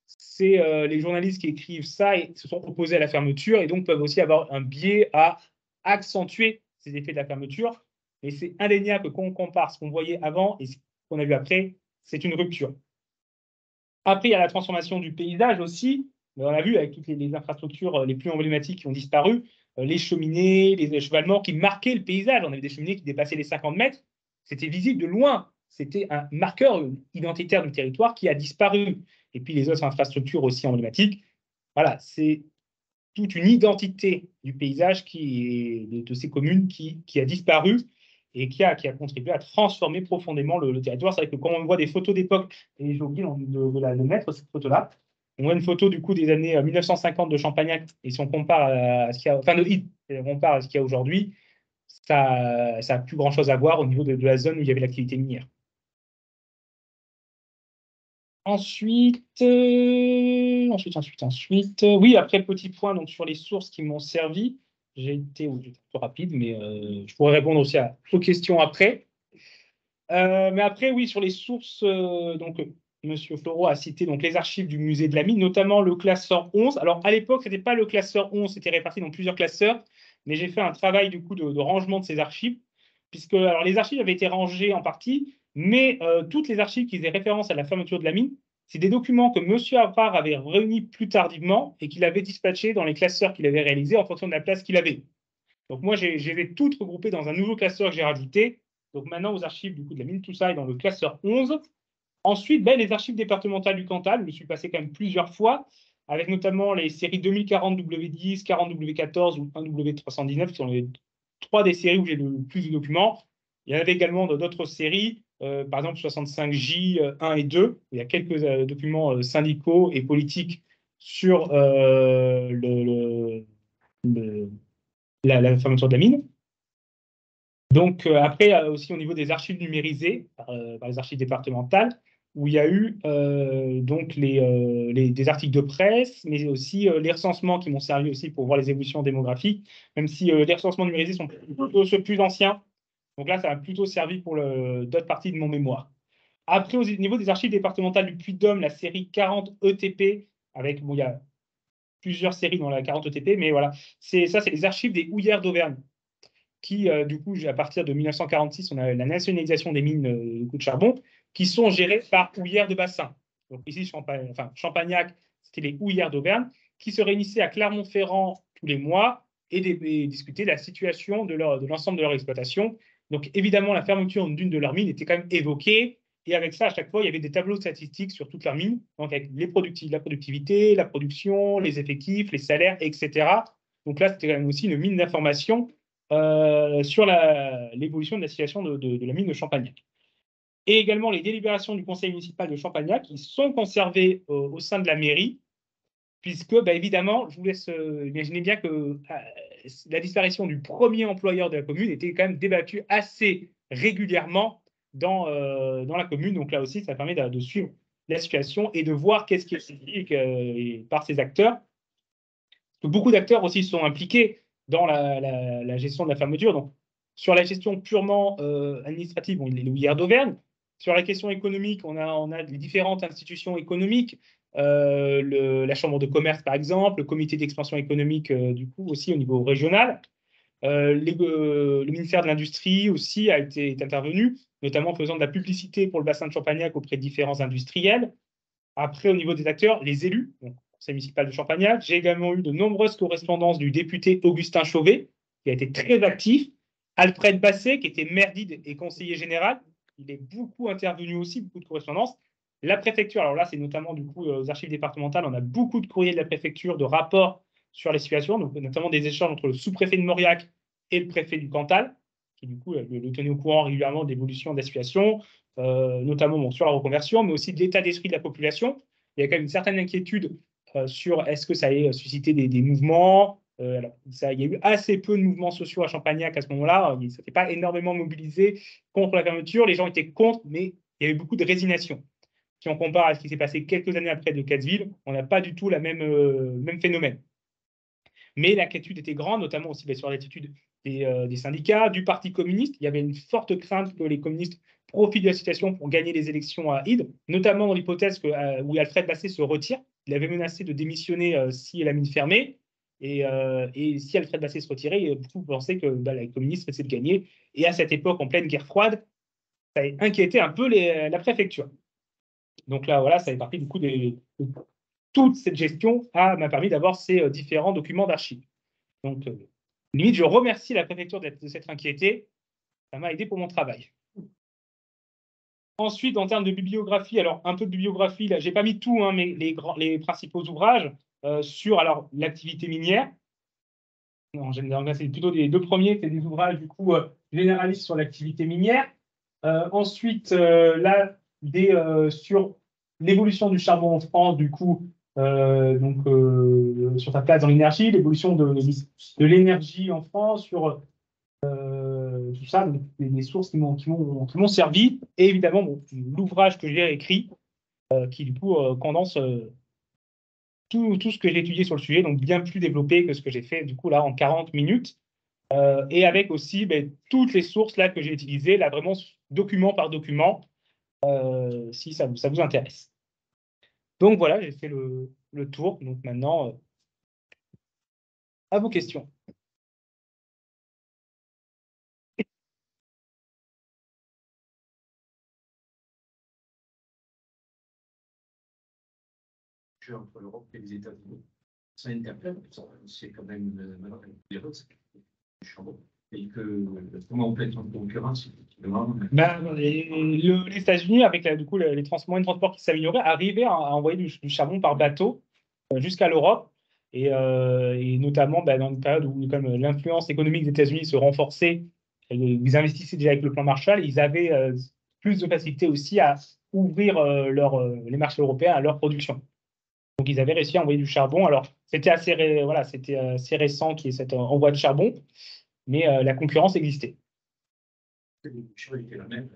c'est les journalistes qui écrivent ça et se sont opposés à la fermeture et donc peuvent aussi avoir un biais à accentuer ces effets de la fermeture. Mais c'est indéniable que quand on compare ce qu'on voyait avant et ce qu'on a vu après, c'est une rupture. Après, il y a la transformation du paysage aussi. On l'a vu avec toutes les infrastructures les plus emblématiques qui ont disparu, les cheminées, les échevellements qui marquaient le paysage. On avait des cheminées qui dépassaient les 50 mètres. C'était visible de loin. C'était un marqueur identitaire du territoire qui a disparu. Et puis les autres infrastructures aussi emblématiques. Voilà, c'est toute une identité du paysage de ces communes qui a disparu et qui a contribué à transformer profondément le territoire. C'est vrai que quand on voit des photos d'époque, et j'ai oublié de mettre cette photo-là, on voit une photo du coup des années 1950 de Champagnac, et si on compare à ce qu'il y a, enfin de Hit, et on compare à ce qu'il y a aujourd'hui, ça n'a plus grand-chose à voir au niveau de la zone où il y avait l'activité minière. Ensuite. Oui, après le petit point donc, sur les sources qui m'ont servi, j'étais un peu rapide, mais je pourrais répondre aussi aux questions après. Mais après, oui, sur les sources, Monsieur Floro a cité donc, les archives du musée de la mine, notamment le classeur 11. Alors, à l'époque, ce n'était pas le classeur 11, c'était réparti dans plusieurs classeurs, mais j'ai fait un travail du coup de rangement de ces archives, puisque alors, les archives avaient été rangées en partie, mais toutes les archives qui faisaient référence à la fermeture de la mine, c'est des documents que Monsieur Abrard avait réunis plus tardivement et qu'il avait dispatchés dans les classeurs qu'il avait réalisés en fonction de la place qu'il avait. Donc moi, j'ai toutes regroupées dans un nouveau classeur que j'ai rajouté. Donc maintenant, aux archives du coup de la mine, tout ça est dans le classeur 11. Ensuite, les archives départementales du Cantal, je me suis passé quand même plusieurs fois, avec notamment les séries 2040 W10, 40 W14 ou 1 W319, qui sont les trois des séries où j'ai le plus de documents. Il y en avait également d'autres séries, par exemple 65J 1 et 2, où il y a quelques documents syndicaux et politiques sur la fermeture de la mine. Donc, après, aussi au niveau des archives numérisées par les archives départementales, où il y a eu donc des articles de presse, mais aussi les recensements qui m'ont servi aussi pour voir les évolutions démographiques, même si les recensements numérisés sont plutôt ceux plus anciens. Donc là, ça m'a plutôt servi pour d'autres parties de mon mémoire. Après, au niveau des archives départementales du Puy-de-Dôme, la série 40 ETP, avec, bon, il y a plusieurs séries dans la 40 ETP, mais voilà, c'est les archives des houillères d'Auvergne qui, du coup, à partir de 1946, on a la nationalisation des mines de charbon, qui sont gérées par houillères de bassin. Donc ici, Champagnac, c'était les houillères d'Auvergne, qui se réunissaient à Clermont-Ferrand tous les mois et discutaient de la situation de l'ensemble de leur exploitation. Donc évidemment, la fermeture d'une de leurs mines était quand même évoquée. Et avec ça, à chaque fois, il y avait des tableaux statistiques sur toutes leurs mines, donc avec la productivité, la production, les effectifs, les salaires, etc. Donc là, c'était quand même aussi une mine d'information sur l'évolution de la situation de la mine de Champagnac. Et également les délibérations du conseil municipal de Champagnac qui sont conservées au sein de la mairie, puisque, évidemment, je vous laisse imaginer bien que la disparition du premier employeur de la commune était quand même débattue assez régulièrement dans la commune. Donc là aussi, ça permet de suivre la situation et de voir qu'est-ce qui est dit par ces acteurs. Beaucoup d'acteurs aussi sont impliqués dans la gestion de la fermeture. Donc, sur la gestion purement administrative, on est les houillères d'Auvergne. Sur la question économique, on a les différentes institutions économiques, la chambre de commerce, par exemple, le comité d'expansion économique, du coup, aussi au niveau régional. Le ministère de l'Industrie aussi est intervenu, notamment en faisant de la publicité pour le bassin de Champagnac auprès de différents industriels. Après, au niveau des acteurs, les élus, donc conseil municipal de Champagnac. J'ai également eu de nombreuses correspondances du député Augustin Chauvet, qui a été très actif. Alfred Basset, qui était maire d'Ide et conseiller général. Il est beaucoup intervenu aussi, beaucoup de correspondances. La préfecture, alors là, c'est notamment du coup aux archives départementales, on a beaucoup de courriers de la préfecture, de rapports sur les situations, donc notamment des échanges entre le sous-préfet de Mauriac et le préfet du Cantal, qui du coup le tenait au courant régulièrement de l'évolution de la situation, notamment bon, sur la reconversion, mais aussi de l'état d'esprit de la population. Il y a quand même une certaine inquiétude sur est-ce que ça ait suscité des mouvements. Alors, il y a eu assez peu de mouvements sociaux à Champagnac à ce moment-là. Ça n'était pas énormément mobilisé contre la fermeture. Les gens étaient contre, mais il y avait beaucoup de résignation. Si on compare à ce qui s'est passé quelques années après de Catesville, on n'a pas du tout le même phénomène. Mais l'inquiétude était grande, notamment aussi sur l'attitude des syndicats, du Parti communiste. Il y avait une forte crainte que les communistes profitent de la situation pour gagner les élections à Ide, notamment dans l'hypothèse où Alfred Basset se retire. Il avait menacé de démissionner si la mine fermait. Et si Alfred Basset se retirait, vous pensez que les communistes risquaient de gagner. Et à cette époque, en pleine guerre froide, ça a inquiété un peu la préfecture. Donc là, voilà, ça fait partie du coup toute cette gestion m'a permis d'avoir ces différents documents d'archives. Donc, limite, je remercie la préfecture de s'être inquiétée. Ça m'a aidé pour mon travail. Ensuite, en termes de bibliographie, alors un peu de bibliographie, là, j'ai pas mis tout, hein, mais les principaux ouvrages sur alors l'activité minière. En général, c'est plutôt les deux premiers, c'est des ouvrages du coup généralistes sur l'activité minière. Ensuite, là, sur l'évolution du charbon en France, du coup, sur sa place dans l'énergie, l'évolution de l'énergie en France, sur tout ça, donc, des sources qui m'ont servi. Et évidemment, bon, l'ouvrage que j'ai écrit, qui du coup condense tout ce que j'ai étudié sur le sujet, donc bien plus développé que ce que j'ai fait du coup là en 40 minutes. Et avec aussi toutes les sources là que j'ai utilisées, là vraiment document par document, si ça vous intéresse. Donc voilà, j'ai fait le tour. Donc maintenant, à vos questions. Entre l'Europe et les États-Unis. Ça interpelle, c'est quand même du charbon. Et que comment on peut être en concurrence, effectivement. Les États-Unis, avec du coup, les moyens de transport qui s'amélioraient, arrivaient à envoyer du charbon par bateau jusqu'à l'Europe. Et notamment dans une période où comme l'influence économique des États-Unis se renforçait, ils investissaient déjà avec le plan Marshall, ils avaient plus de facilité aussi à ouvrir les marchés européens à leur production. Donc, ils avaient réussi à envoyer du charbon. Alors, c'était c'était assez récent qu'il y ait cet envoi de charbon, mais la concurrence existait. Le choix était la même,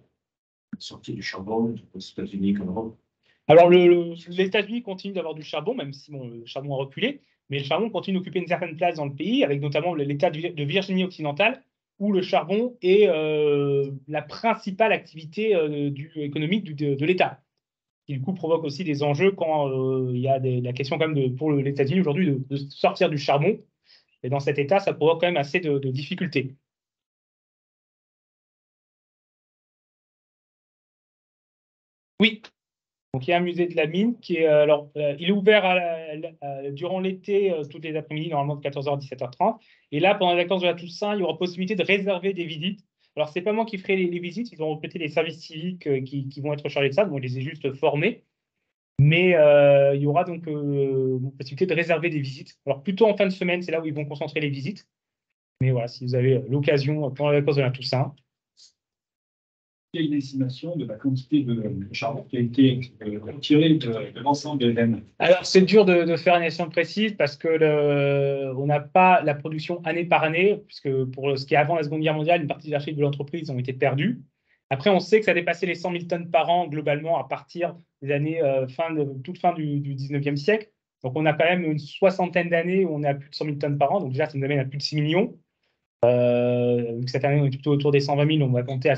sortie du charbon aux États-Unis comme Europe. Alors, les États-Unis continuent d'avoir du charbon, même si le charbon a reculé, mais le charbon continue d'occuper une certaine place dans le pays, avec notamment l'État de Virginie occidentale, où le charbon est la principale activité économique de l'État. Qui du coup provoque aussi des enjeux quand il y a la question quand même pour les États-Unis aujourd'hui de sortir du charbon. Et dans cet état, ça provoque quand même assez de difficultés. Oui, donc il y a un musée de la mine qui est il est ouvert durant l'été toutes les après-midi, normalement de 14h à 17h30. Et là, pendant les vacances de la Toussaint, il y aura possibilité de réserver des visites. Alors, c'est pas moi qui ferai les visites, ils ont recruté des services civiques qui vont être chargés de ça, donc je les ai juste formés. Mais il y aura donc possibilité de réserver des visites. Alors plutôt en fin de semaine, c'est là où ils vont concentrer les visites. Mais voilà, si vous avez l'occasion pendant les vacances de la Toussaint. Il y a une estimation de la quantité de charbon qui a été retirée de l'ensemble de l'EM. Alors c'est dur de faire une estimation précise parce que on n'a pas la production année par année, puisque pour ce qui est avant la Seconde Guerre mondiale, une partie des archives de l'entreprise ont été perdues. Après, on sait que ça a dépassé les 100 000 tonnes par an globalement à partir des années toute fin du 19e siècle. Donc, on a quand même une soixantaine d'années où on est à plus de 100 000 tonnes par an. Donc, déjà, ça nous amène à plus de 6 millions. Vu que cette année, on est plutôt autour des 120 000, on va monter à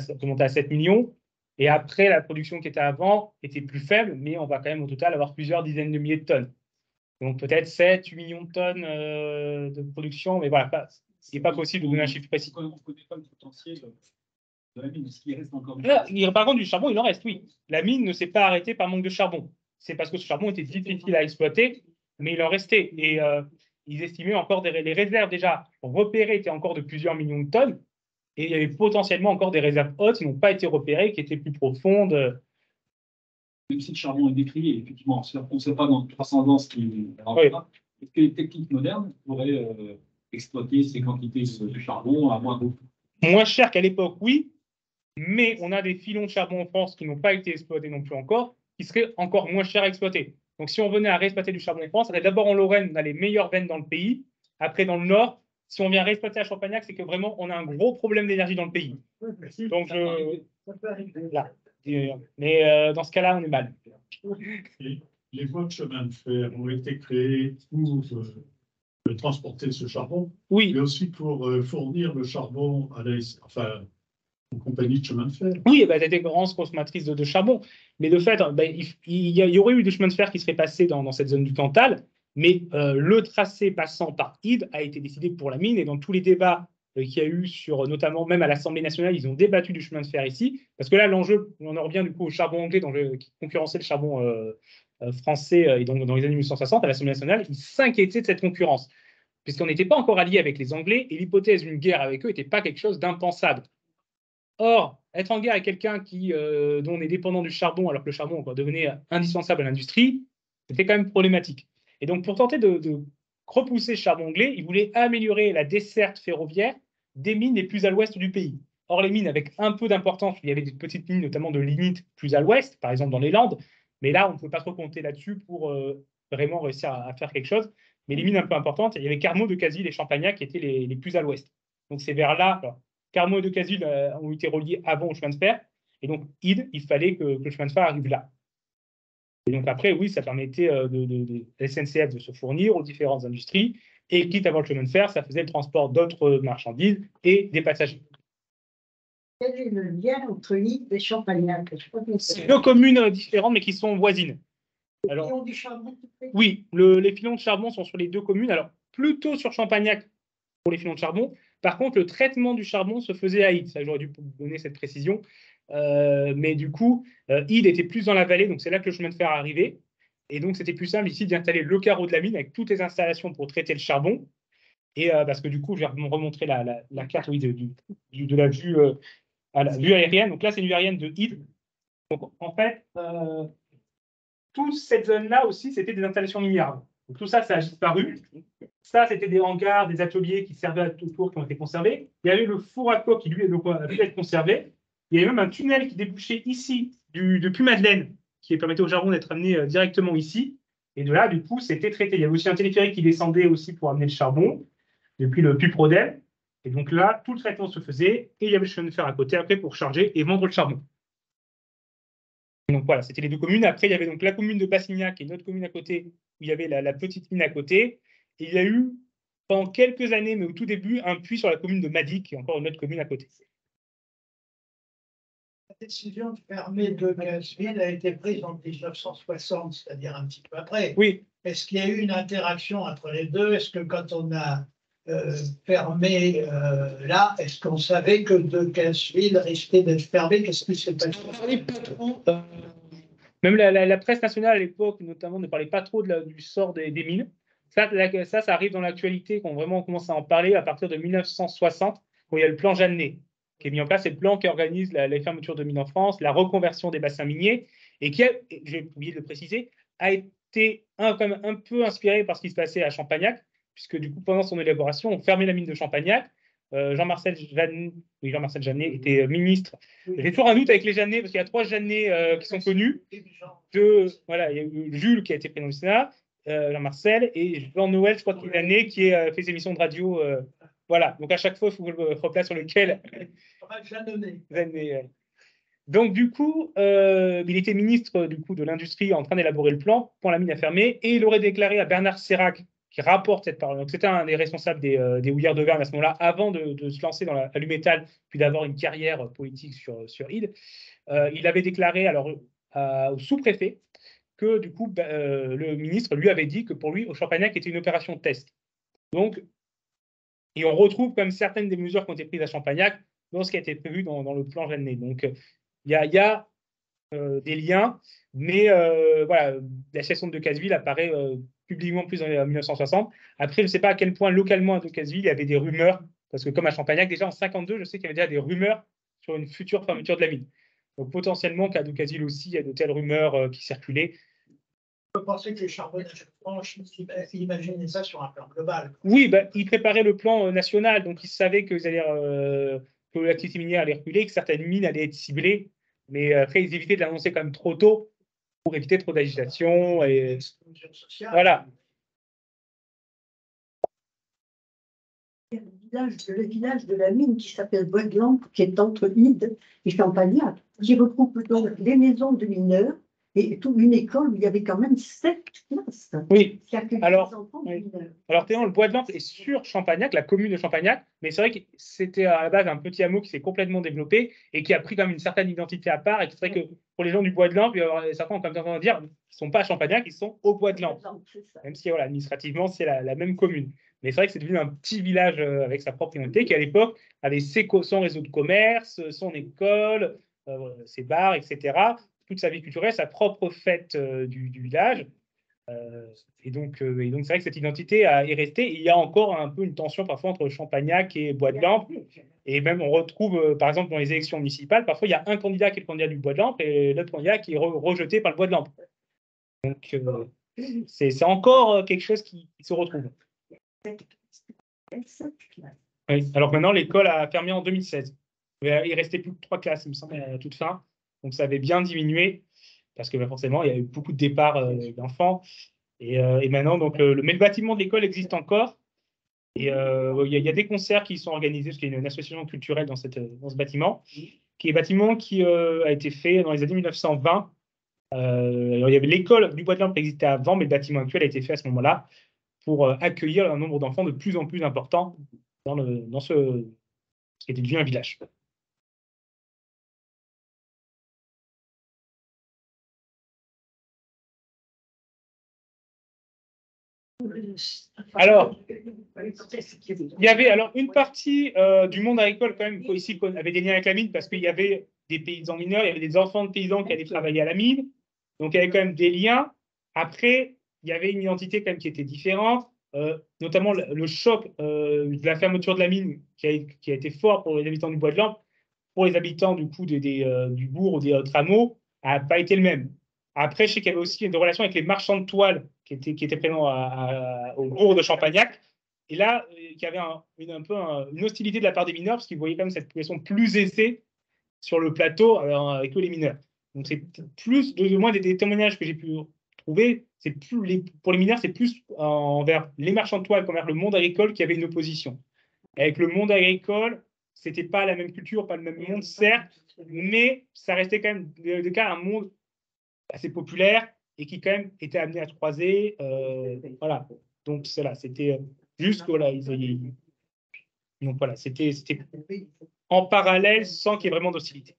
7 millions. Et après, la production qui était avant était plus faible, mais on va quand même au total avoir plusieurs dizaines de milliers de tonnes. Donc peut-être 7, 8 millions de tonnes de production, mais voilà, ce n'est pas possible de donner un chiffre précis. On ne connaît pas le potentiel de la mine, est-ce qu'il reste encore Par contre, du charbon, il en reste, oui. La mine ne s'est pas arrêtée par manque de charbon. C'est parce que ce charbon était difficile à exploiter, mais il en restait. Et ils estimaient encore les réserves déjà repérées étaient encore de plusieurs millions de tonnes. Et il y avait potentiellement encore des réserves hautes qui n'ont pas été repérées, qui étaient plus profondes. Même si le charbon est décrié, effectivement, on ne sait pas dans 300 ans ce qu'il arrivera. Est-ce que les techniques modernes pourraient exploiter ces quantités de charbon à moins coût? Moins cher qu'à l'époque, oui, mais on a des filons de charbon en France qui n'ont pas été exploités non plus encore, qui seraient encore moins chers à exploiter. Donc si on venait à réexploiter du charbon en France, d'abord en Lorraine, on a les meilleures veines dans le pays. Après, dans le Nord, si on vient réexploiter à Champagnac, c'est que vraiment, on a un gros problème d'énergie dans le pays. Donc, là. Mais dans ce cas-là, on est mal. Les voies de chemin de fer ont été créées pour transporter ce charbon, oui, mais aussi pour fournir le charbon aux compagnies de chemin de fer. Oui, bah, des grandes consommatrices de charbon. Mais de fait, bah, il y aurait eu des chemins de fer qui seraient passés dans cette zone du Cantal, mais le tracé passant par Ide a été décidé pour la mine. Et dans tous les débats qu'il y a eu sur, notamment même à l'Assemblée nationale, ils ont débattu du chemin de fer ici. Parce que là, l'enjeu, on en revient du coup au charbon anglais qui concurrençait le charbon français et donc, dans les années 1960 à l'Assemblée nationale, ils s'inquiétaient de cette concurrence. Puisqu'on n'était pas encore alliés avec les Anglais et l'hypothèse d'une guerre avec eux n'était pas quelque chose d'impensable. Or, être en guerre avec quelqu'un dont on est dépendant du charbon, alors que le charbon devenait indispensable à l'industrie, c'était quand même problématique. Et donc, pour tenter de repousser le charbon anglais, il voulait améliorer la desserte ferroviaire des mines les plus à l'ouest du pays. Or, les mines avec un peu d'importance, il y avait des petites mines, notamment de lignite, plus à l'ouest, par exemple dans les Landes, mais là, on ne pouvait pas trop compter là-dessus pour vraiment réussir à faire quelque chose. Mais les mines un peu importantes, il y avait Carmaux de Casil et Champagnac qui étaient les plus à l'ouest. Donc, c'est vers là. Alors, Carmaux et de Casil ont été reliés avant au chemin de fer. Et donc, Ide, il fallait que le chemin de fer arrive là. Et donc, après, oui, ça permettait de SNCF de se fournir aux différentes industries. Et quitte à avoir le chemin de fer, ça faisait le transport d'autres marchandises et des passagers. Quel est le lien entre Ide et Champagnac? C'est deux communes différentes, mais qui sont voisines. Alors, les filons du charbon, oui, les filons de charbon sont sur les deux communes. Alors, plutôt sur Champagnac pour les filons de charbon. Par contre, le traitement du charbon se faisait à Ide. Ça, j'aurais dû vous donner cette précision. Mais du coup, Ide était plus dans la vallée, donc c'est là que le chemin de fer est arrivé. Et donc, c'était plus simple ici d'installer le carreau de la mine avec toutes les installations pour traiter le charbon. Et parce que du coup, je vais remontrer la carte oui, de la vue, à la vue aérienne. Donc là, c'est une vue aérienne de Ide. Donc en fait, toute cette zone-là aussi, c'était des installations minières. Donc tout ça, ça a disparu. Ça, c'était des hangars, des ateliers qui servaient à tout tour, qui ont été conservés. Il y avait le four à coke qui, lui, a pu être conservé. Il y avait même un tunnel qui débouchait ici, du Puy-Madeleine, qui permettait au charbon d'être amené directement ici. Et de là, du coup, c'était traité. Il y avait aussi un téléphérique qui descendait aussi pour amener le charbon, depuis le Puy-Prodel. Et donc là, tout le traitement se faisait, et il y avait le chemin de fer à côté après pour charger et vendre le charbon. Donc voilà, c'était les deux communes. Après, il y avait donc la commune de Passignac et une autre commune à côté, où il y avait la petite mine à côté. Et il y a eu, pendant quelques années, mais au tout début, un puits sur la commune de Madic, qui est encore une autre commune à côté. La décision de fermer de Gazville a été prise en 1960, c'est-à-dire un petit peu après. Oui. Est-ce qu'il y a eu une interaction entre les deux? Est-ce que quand on a fermé là, est-ce qu'on savait que de Gazville risquait d'être fermé? Qu'est-ce qui s'est passé? On ne parlait pas trop. Même la presse nationale à l'époque, notamment, ne parlait pas trop du sort des mines. Ça arrive dans l'actualité, quand vraiment on commence à en parler à partir de 1960, quand il y a le plan Jeannet qui est mis en place. C'est le plan qui organise les fermetures de mines en France, la reconversion des bassins miniers, et qui, j'ai oublié de le préciser, a été quand même un peu inspiré par ce qui se passait à Champagnac, puisque du coup, pendant son élaboration, on fermait la mine de Champagnac. Jean-Marcel Jeannet était ministre. J'ai toujours un doute avec les Jeannet, parce qu'il y a 3 Jeannet qui sont connus. Voilà, il y a eu Jules qui a été président du Sénat, Jean-Marcel, et Jean-Noël, je crois qu'il est l'année, qui fait des émissions de radio. Voilà, donc à chaque fois, il faut que je me replace sur lequel. Donc du coup, il était ministre du coup, de l'Industrie en train d'élaborer le plan quand la mine a fermé, et il aurait déclaré à Bernard Sérac, qui rapporte cette parole. Donc, c'était un des responsables des houillards d'Auvergne à ce moment-là, avant de se lancer dans la lu métal, puis d'avoir une carrière politique sur Ide. Il avait déclaré alors, au sous-préfet que du coup, le ministre lui avait dit que pour lui, au Champagnac était une opération test. Donc, et on retrouve comme certaines des mesures qui ont été prises à Champagnac dans ce qui a été prévu dans le plan Jeannet. Donc, il y a des liens, mais voilà, la station de Decazeville apparaît publiquement plus en 1960. Après, je ne sais pas à quel point localement à Decazeville, il y avait des rumeurs, parce que comme à Champagnac, déjà en 52, je sais qu'il y avait déjà des rumeurs sur une future fermeture de la mine. Donc potentiellement qu'à Decazeville aussi, il y a de telles rumeurs qui circulaient. On peut penser que les charbonnages franches imaginaient ça sur un plan global. Oui, bah, ils préparaient le plan national, donc ils savaient que l'activité minière allait reculer, que certaines mines allaient être ciblées, mais après ils évitaient de l'annoncer quand même trop tôt pour éviter trop d'agitation et voilà. Le village de la mine qui s'appelle Bois de Lampe, qui est entre Ide et Champagnac, qui regroupe donc des maisons de mineurs et toute une école où il y avait quand même 7 classes. Oui. Alors, Théon, le Bois de Lampe est sur Champagnac, la commune de Champagnac, mais c'est vrai que c'était à la base un petit hameau qui s'est complètement développé et qui a pris comme une certaine identité à part. Et c'est vrai que pour les gens du Bois de Lampe, certains ont comme tendance à dire qu'ils ne sont pas à Champagnac, ils sont au Bois de Lampe. Même si voilà, administrativement, c'est la même commune. Mais c'est vrai que c'est devenu un petit village avec sa propre identité qui, à l'époque, avait son réseau de commerce, son école, ses bars, etc. Toute sa vie culturelle, sa propre fête du village. Et donc, c'est vrai que cette identité est restée. Et il y a encore un peu une tension parfois entre Champagnac et Bois de Lampe. Et même, on retrouve, par exemple, dans les élections municipales, parfois, il y a un candidat qui est le candidat du Bois de Lampe et l'autre candidat qui est rejeté par le Bois de Lampe. Donc, c'est encore quelque chose qui se retrouve. Oui. Alors maintenant, l'école a fermé en 2016. Il restait plus que 3 classes, il me semble, à toute fin. Donc ça avait bien diminué parce que forcément, il y a eu beaucoup de départs d'enfants. Et maintenant, donc, mais le bâtiment de l'école existe encore. Et il y a des concerts qui sont organisés, parce qu'il y a une association culturelle dans ce bâtiment, qui est un bâtiment qui a été fait dans les années 1920. Alors, il y avait l'école du Bois de Lampe qui existait avant, mais le bâtiment actuel a été fait à ce moment-là pour accueillir un nombre d'enfants de plus en plus important dans ce qui était devenu un village. Alors, il y avait alors une partie du monde agricole quand même ici qu'on avait des liens avec la mine parce qu'il y avait des paysans mineurs, il y avait des enfants de paysans qui allaient travailler à la mine, donc il y avait quand même des liens. Après, il y avait une identité quand même qui était différente, notamment le choc de la fermeture de la mine qui a été fort pour les habitants du Bois de Lampe, pour les habitants du coup du bourg ou des hameaux, n'a pas été le même. Après, je sais qu'il y avait aussi une relation avec les marchands de toile qui étaient présents au bourg de Champagnac. Et là, il y avait un peu une hostilité de la part des mineurs, parce qu'ils voyaient quand même cette population plus aisée sur le plateau avec eux, les mineurs. Donc, c'est plus, de moins des témoignages que j'ai pu trouver, pour les mineurs, c'est plus envers les marchands de toile qu'envers le monde agricole qui avait une opposition. Avec le monde agricole, c'était pas la même culture, pas le même monde, certes, mais ça restait quand même un monde assez populaire et qui quand même était amené à se croiser. Voilà. Donc cela, c'était juste que voilà, donc voilà, c'était en parallèle sans qu'il y ait vraiment d'hostilité.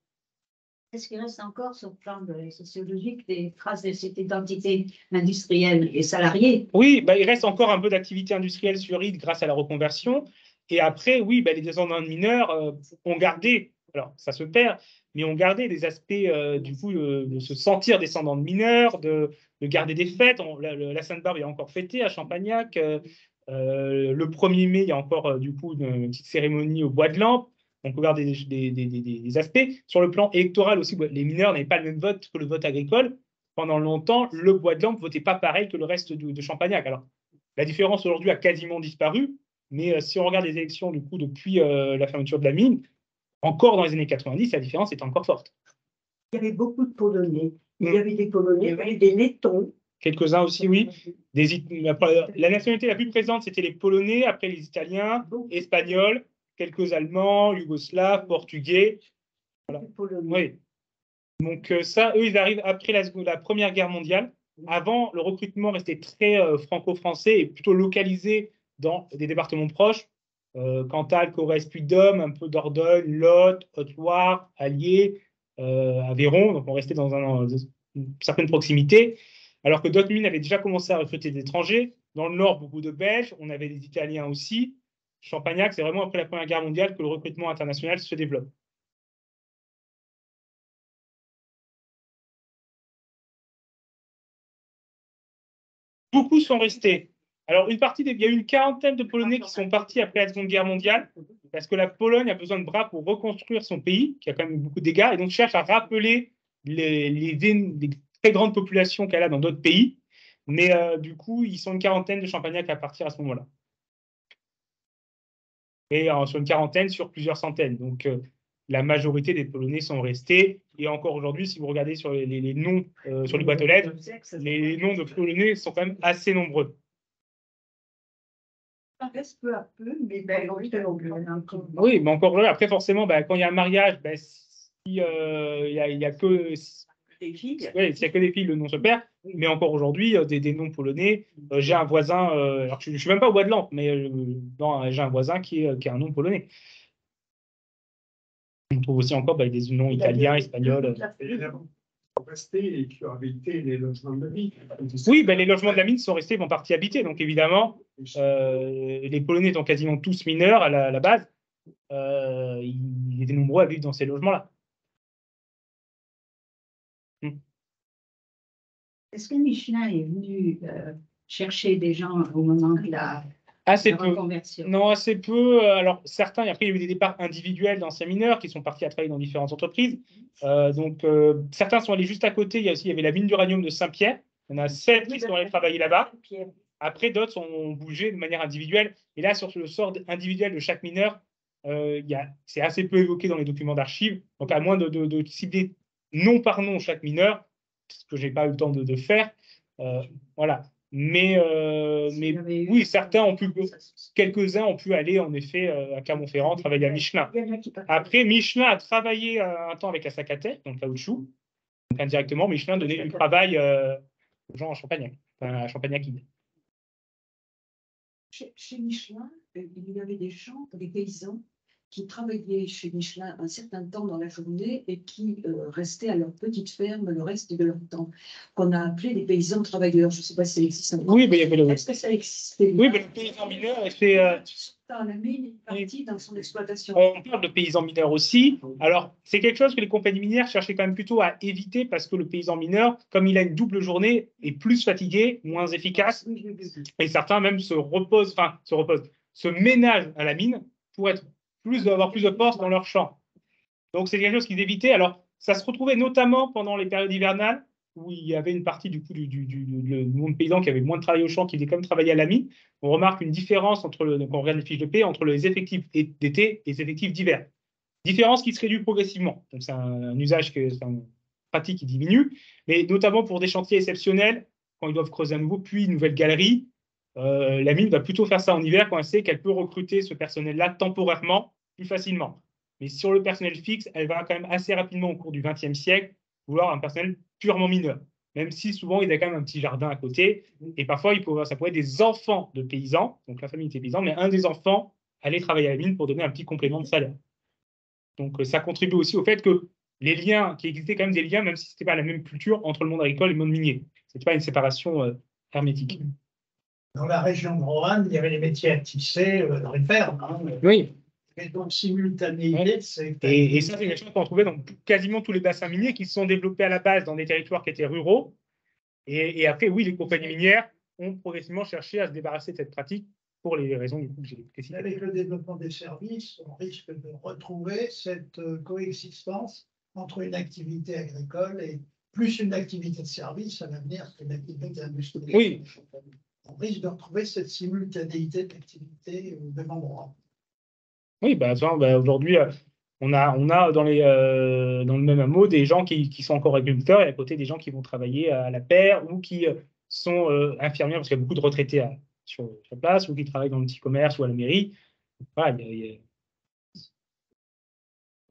Est-ce qu'il reste encore sur le plan sociologique des traces de cette identité industrielle et salariée? Oui, bah, il reste encore un peu d'activité industrielle sur Ide grâce à la reconversion. Et après, oui, bah, les descendants de mineurs ont gardé, alors ça se perd, mais ont gardé des aspects du coup de se sentir descendants de mineurs, de garder des fêtes. La Sainte-Barbe est encore fêtée à Champagnac. Le 1er mai, il y a encore du coup une petite cérémonie au Bois de Lampe. On peut garder des aspects. Sur le plan électoral aussi, les mineurs n'avaient pas le même vote que le vote agricole. Pendant longtemps, le Bois de Lampe ne votait pas pareil que le reste de Champagnac. Alors, la différence aujourd'hui a quasiment disparu, mais si on regarde les élections du coup depuis la fermeture de la mine, encore dans les années 90, la différence est encore forte. Il y avait beaucoup de Polonais. Il y avait des Polonais, il y avait des Lettons. Quelques-uns aussi, oui. La nationalité la plus présente, c'était les Polonais, après les Italiens, Espagnols, quelques Allemands, Yougoslaves, Portugais. Voilà. Oui. Donc ça, eux, ils arrivent après la Première Guerre mondiale. Avant, le recrutement restait très franco-français et plutôt localisé dans des départements proches. Cantal, Corrèze, Puy-de-Dôme, un peu Dordogne, Lot, Haute-Loire, Allier, Aveyron. Donc, on restait dans une certaine proximité. Alors que d'autres mines avaient déjà commencé à recruter des étrangers. Dans le Nord, beaucoup de Belges. On avait des Italiens aussi. Champagnac, c'est vraiment après la Première Guerre mondiale que le recrutement international se développe. Beaucoup sont restés. Alors, il y a eu une quarantaine de Polonais qui sont partis après la Seconde Guerre mondiale, parce que la Pologne a besoin de bras pour reconstruire son pays, qui a quand même eu beaucoup de dégâts, et donc cherche à rappeler les très grandes populations qu'elle a dans d'autres pays. Mais du coup, ils sont une quarantaine de Champagnac à partir à ce moment-là. Et sur une quarantaine, sur plusieurs centaines. Donc, la majorité des Polonais sont restés. Et encore aujourd'hui, si vous regardez sur les noms sur les boîtes aux lettres, les noms de Polonais sont quand même assez nombreux. Ça reste peu à peu, mais pendant très longtemps. Oui, mais encore aujourd'hui, après, forcément, quand il y a un mariage, s'il n'y a que Des filles. oui, s'il n'y a que des filles, le nom se perd. Mais encore aujourd'hui, des noms polonais. J'ai un voisin, alors je ne suis même pas au Bois de Lampe, mais j'ai un voisin qui a un nom polonais. On trouve aussi encore des noms italiens, espagnols. Restés et qui ont habité les logements de la mine. Oui, les logements de la mine sont restés, vont partie habiter. Donc évidemment, les Polonais étant quasiment tous mineurs à la base, ils étaient nombreux à vivre dans ces logements-là. Est-ce que Michelin est venu chercher des gens au moment de la Assez peu. reconversion? Non, assez peu. Alors, certains, après, il y a eu des départs individuels d'anciens mineurs qui sont partis à travailler dans différentes entreprises. Donc, certains sont allés juste à côté. Il y avait la mine d'uranium de Saint-Pierre. Il y en a 7 qui sont allés travailler là-bas. Après, d'autres ont bougé de manière individuelle. Et là, sur le sort individuel de chaque mineur, c'est assez peu évoqué dans les documents d'archives. Donc, à moins de citer nom par nom chaque mineur, ce que je n'ai pas eu le temps de faire. Voilà. Mais oui, quelques-uns ont pu aller en effet à Clermont-Ferrand travailler à Michelin. Après, Michelin a travaillé un temps avec la Sacatet, donc caoutchouc. Donc indirectement, Michelin donnait du travail aux gens à Champagnac, à Champagnac-Ide. Chez Michelin, il y avait des gens, des paysans, qui travaillaient chez Michelin un certain temps dans la journée et qui restaient à leur petite ferme le reste de leur temps, qu'on a appelé des paysans travailleurs. Je ne sais pas si ça existe encore. Oui, mais il y avait Est-ce que ça existait? Oui, mais le paysan mineur, c'est. Dans la mine, une partie dans son exploitation. On parle de paysans mineurs aussi. Alors, c'est quelque chose que les compagnies minières cherchaient quand même plutôt à éviter parce que le paysan mineur, comme il a une double journée, est plus fatigué, moins efficace. Et certains même se ménagent à la mine pour avoir plus de force dans leur champ. Donc, c'est quelque chose qu'ils évitaient. Alors, ça se retrouvait notamment pendant les périodes hivernales où il y avait une partie du coup du monde paysan qui avait moins de travail au champ, qui devait quand même travailler à la mine. On remarque une différence quand on regarde les fiches de paie entre les effectifs d'été et les effectifs d'hiver. Différence qui se réduit progressivement. Donc, c'est un usage, c'est une pratique qui diminue, mais notamment pour des chantiers exceptionnels, quand ils doivent creuser à nouveau, puis une nouvelle galerie. La mine va plutôt faire ça en hiver quand elle sait qu'elle peut recruter ce personnel-là temporairement plus facilement. Mais sur le personnel fixe, elle va quand même assez rapidement au cours du XXe siècle vouloir un personnel purement mineur, même si souvent il a quand même un petit jardin à côté. Et parfois, ça pourrait être des enfants de paysans, donc la famille était paysan, mais un des enfants allait travailler à la mine pour donner un petit complément de salaire. Donc ça contribue aussi au fait que les liens, qui existaient quand même des liens, même si ce n'était pas la même culture entre le monde agricole et le monde minier. Ce n'était pas une séparation hermétique. Dans la région de Roanne, il y avait les métiers à tisser dans les fermes. Oui. Et donc, simultanéité, et ça, c'est quelque chose qu'on trouvait dans quasiment tous les bassins miniers qui se sont développés à la base dans des territoires qui étaient ruraux. Et après, oui, les compagnies minières ont progressivement cherché à se débarrasser de cette pratique pour les raisons que j'ai précisées. Avec le développement des services, on risque de retrouver cette coexistence entre une activité agricole et plus une activité de service à l'avenir qu'une activité industrielle. Oui. On risque de retrouver cette simultanéité d'activité au même endroit. Oui, aujourd'hui, on a dans le même hameau des gens qui sont encore agriculteurs et à côté des gens qui vont travailler à la paire ou qui sont infirmières, parce qu'il y a beaucoup de retraités sur place, ou qui travaillent dans le petit commerce ou à la mairie. Voilà,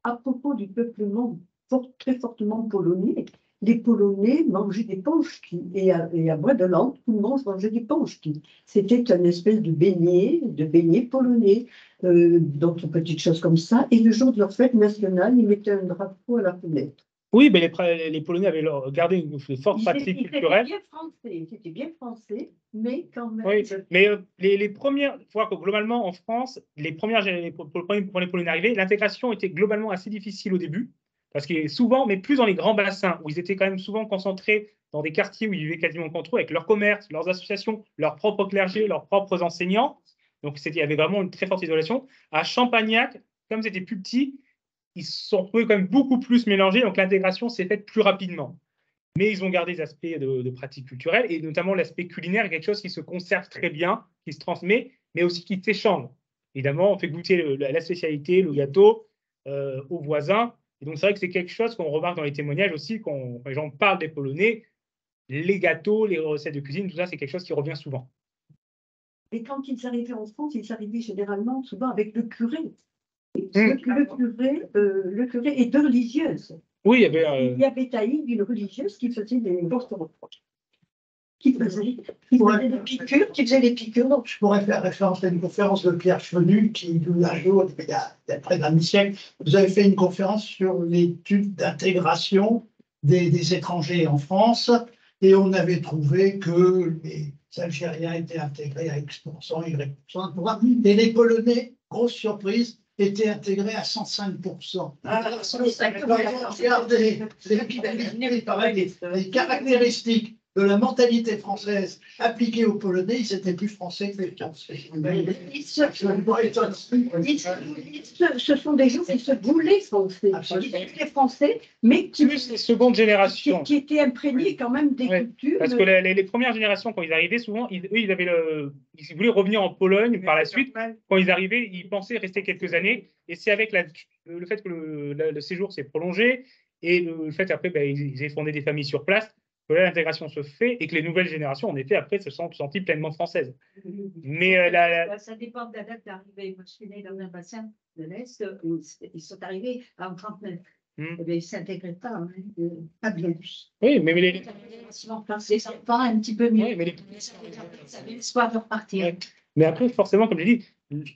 À propos du peuplement très fortement polonais, les Polonais mangeaient des ponchki. Et à Bois de Lande, tout le monde mangeait des ponchki. C'était une espèce de beignet polonais, d'autres petites choses comme ça. Et le jour de leur fête nationale, ils mettaient un drapeau à la fenêtre. Oui, mais les Polonais avaient gardé une forte pratique culturelle. Ils étaient bien français, mais quand même. Oui, mais les premières fois que globalement en France, pour les Polonais arrivés, l'intégration était globalement assez difficile au début, parce que souvent, mais plus dans les grands bassins, où ils étaient quand même souvent concentrés dans des quartiers où ils vivaient quasiment contre eux, avec leur commerce, leurs associations, leurs propres clergés, leurs propres enseignants. Donc il y avait vraiment une très forte isolation. À Champagnac, comme c'était plus petit, ils se sont retrouvés quand même beaucoup plus mélangés, donc l'intégration s'est faite plus rapidement. Mais ils ont gardé des aspects de pratiques culturelles, et notamment l'aspect culinaire est quelque chose qui se conserve très bien, qui se transmet, mais aussi qui s'échange. Évidemment, on fait goûter la spécialité, le gâteau aux voisins. Et donc, c'est vrai que c'est quelque chose qu'on remarque dans les témoignages aussi, quand les gens parlent des Polonais, les gâteaux, les recettes de cuisine, tout ça, c'est quelque chose qui revient souvent. Et quand ils arrivaient en France, ils arrivaient généralement souvent avec le curé. Le curé est de religieuse. Oui, il y avait Taïd, une religieuse, qui faisait des qui faisait des piqûres. Donc, je pourrais faire référence à une conférence de Pierre Chenu qui, un jour, il y a près d'un demi-siècle, vous avez fait une conférence sur l'étude d'intégration des étrangers en France, et on avait trouvé que les Algériens étaient intégrés à X%, Y%, et les Polonais, grosse surprise, étaient intégrés à 105%. Regardez les caractéristiques de la mentalité française appliquée aux Polonais, ils étaient plus français que les Français. Ce sont des gens qui se voulaient français. Ils étaient français, mais qui, plus les secondes générations. Qui étaient imprégnés quand même des cultures. Parce que les premières générations, quand ils arrivaient, souvent, ils voulaient revenir en Pologne par la suite. Quand ils arrivaient, ils pensaient rester quelques années. Et c'est avec le fait que le séjour s'est prolongé et le fait qu'après, ils aient fondé des familles sur place, que là, l'intégration se fait et que les nouvelles générations, en effet, après, se sont senties pleinement françaises. Mais ça dépend de la date d'arrivée. Moi, je suis née dans un bassin de l'Est où ils sont arrivés en 1939. Eh bien, ils ne s'intégraient pas, pas bien. Oui, mais les ça va un petit peu mieux. Oui, mais ça avait l'espoir de repartir. Ouais. Mais après, forcément, comme je l'ai dit,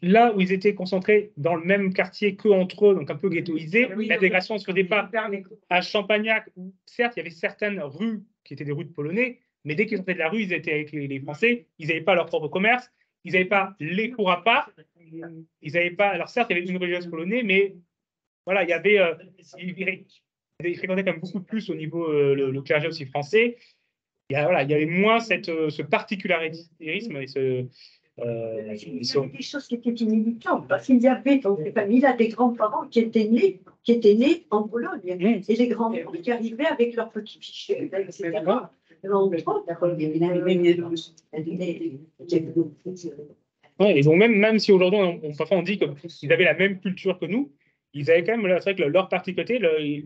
là où ils étaient concentrés dans le même quartier qu'entre eux, donc un peu ghettoisés, l'intégration ne se faisait pas. À Champagnac, où certes, il y avait certaines rues qui étaient des rues de Polonais, mais dès qu'ils sortaient de la rue, ils étaient avec les Français, ils n'avaient pas leur propre commerce, ils n'avaient pas les cours à part, ils n'avaient pas. Alors certes, il y avait une religieuse polonais, mais voilà, il y avait. Ils fréquentaient quand même beaucoup plus au niveau le clergé aussi français. Il y avait moins ce particularisme et ce. Il y avait des choses qui étaient inévitantes, parce qu'il y avait dans ces familles-là des grands-parents qui étaient nés en Pologne, et les grands-parents qui arrivaient avec leurs petits fichiers, etc. Ouais, et donc même si aujourd'hui parfois on dit qu'ils avaient la même culture que nous, ils avaient quand même, c'est vrai que leur particularité,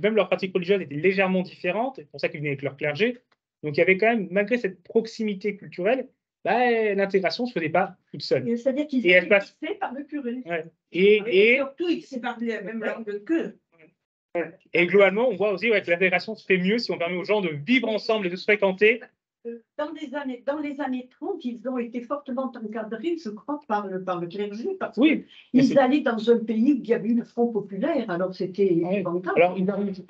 même leur pratique religieuse était légèrement différente, c'est pour ça qu'ils venaient avec leur clergé. Donc il y avait quand même, malgré cette proximité culturelle, l'intégration ne se faisait pas toute seule. C'est-à-dire qu'ils étaient fixés par le curé. Ouais. Et surtout, ils parlaient la même langue qu'eux. Et globalement, on voit aussi que l'intégration se fait mieux si on permet aux gens de vivre ensemble et de se fréquenter. Dans les années 30, ils ont été fortement encadrés, je crois, par le clergé, parce qu'ils allaient dans un pays où il y avait eu le Front populaire, alors c'était épouvantable. Alors,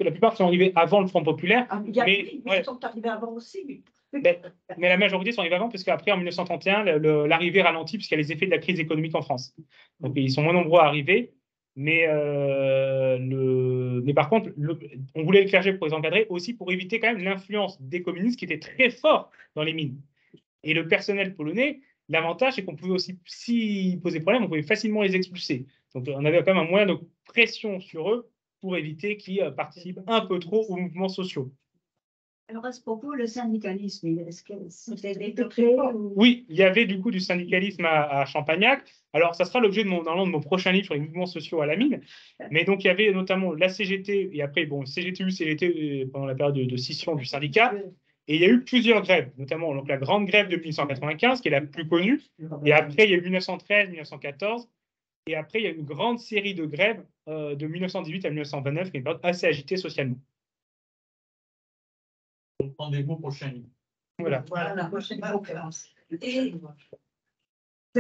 la plupart sont arrivés avant le Front populaire. Mais ils sont arrivés avant aussi. Mais la majorité sont arrivés avant, parce qu'après, en 1931, l'arrivée ralentit, puisqu'il y a les effets de la crise économique en France. Donc, ils sont moins nombreux à arriver. Mais par contre, on voulait le clergé pour les encadrer, aussi pour éviter quand même l'influence des communistes qui était très fort dans les mines. Et le personnel polonais, l'avantage, c'est qu'on pouvait aussi, s'ils posaient problème, on pouvait facilement les expulser. Donc on avait quand même un moyen de pression sur eux pour éviter qu'ils participent un peu trop aux mouvements sociaux. Alors, à ce propos, le syndicalisme, est-ce que c'était développé ou... Oui, il y avait du coup du syndicalisme à Champagnac. Alors, ça sera l'objet de mon prochain livre sur les mouvements sociaux à la mine. Mais donc, il y avait notamment la CGT et après, CGTU, CGT pendant la période de scission du syndicat. Et il y a eu plusieurs grèves, notamment donc, la grande grève de 1895, qui est la plus connue. Et après, il y a eu 1913, 1914. Et après, il y a eu une grande série de grèves de 1918 à 1929, qui est une période assez agitée socialement. rendez-vous prochain. Voilà. Voilà, Voilà. la prochaine conférence. Et vous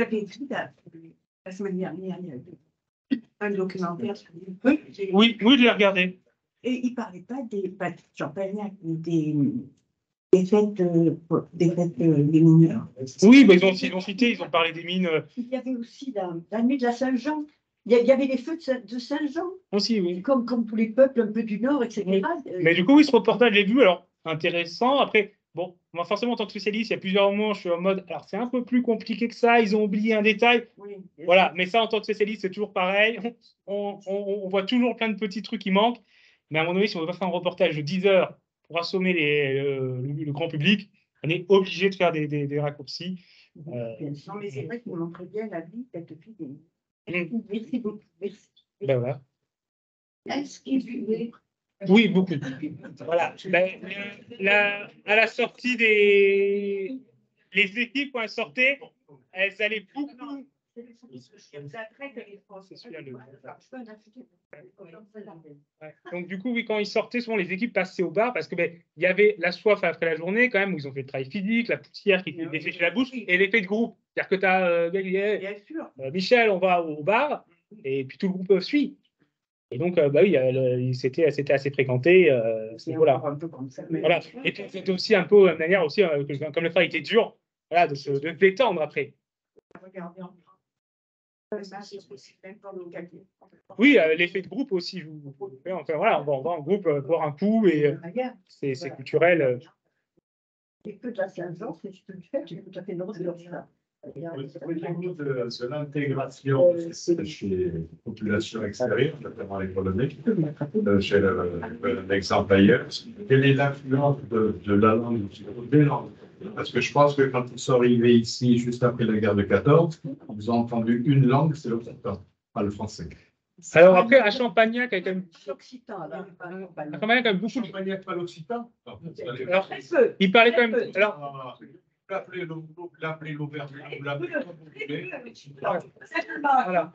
avez vu la semaine dernière, il y a eu un documentaire sur les peuples. Oui, oui, je l'ai regardé. Et il ne parlait pas pas de Champagnac, mais des fêtes, des mineurs. Oui, bah, ils ont cité, ils ont parlé des mines Il y avait aussi la nuit de la Saint-Jean. Il y avait les feux de Saint-Jean, aussi, oui. comme tous les peuples un peu du Nord, etc. Oui. Mais du coup, oui, ce reportage, je l'ai vu, alors intéressant. Après, bon, moi forcément, en tant que spécialiste, il y a plusieurs moments, je suis en mode, alors c'est un peu plus compliqué que ça, ils ont oublié un détail. Oui, Voilà, mais ça, en tant que spécialiste, c'est toujours pareil. On voit toujours plein de petits trucs qui manquent. Mais à un moment donné, si on ne veut pas faire un reportage de 10 heures pour assommer le grand public, on est obligé de faire des raccourcis. Non, mais c'est vrai qu'il montrait bien la vie de cette fille. Merci beaucoup. Merci. Ben voilà. Est-ce qu'il buvait? Oui, beaucoup. Voilà. Ben, à la sortie les équipes, quand elles sortaient, elles allaient beaucoup. Ouais. Donc, du coup, oui, quand ils sortaient, souvent les équipes passaient au bar parce que ben, il y avait la soif après la journée, quand même, où ils ont fait le travail physique, la poussière qui desséchait la bouche et l'effet de groupe. C'est-à-dire que tu as Michel, on va au bar, et puis tout le groupe suit. Et donc, bah oui, c'était assez fréquenté. Voilà. Voilà. Et puis, c'était aussi un peu une manière aussi, comme le travail était dur, voilà, de se détendre après. Oui, l'effet de groupe aussi. Enfin, voilà, on va en groupe boire un coup et c'est culturel. Les feux de la Saint-Jean, c'est une fête qui est tout à fait normale. De l'intégration chez les populations extérieures, notamment les Polonais, chez l'exemple ailleurs. Quelle est l'influence de la langue, des langues? Parce que je pense que quand ils sont arrivés ici, juste après la guerre de 14, ils ont entendu une langue, c'est l'occitan, pas le français. Alors après, à Champagnac, il y a quand même beaucoup. Champagnac, pas l'occitan? Alors, il parlait quand même. Alors, l'appelez l'Auvergnat, vous l'appelez comme vous voulez. Voilà.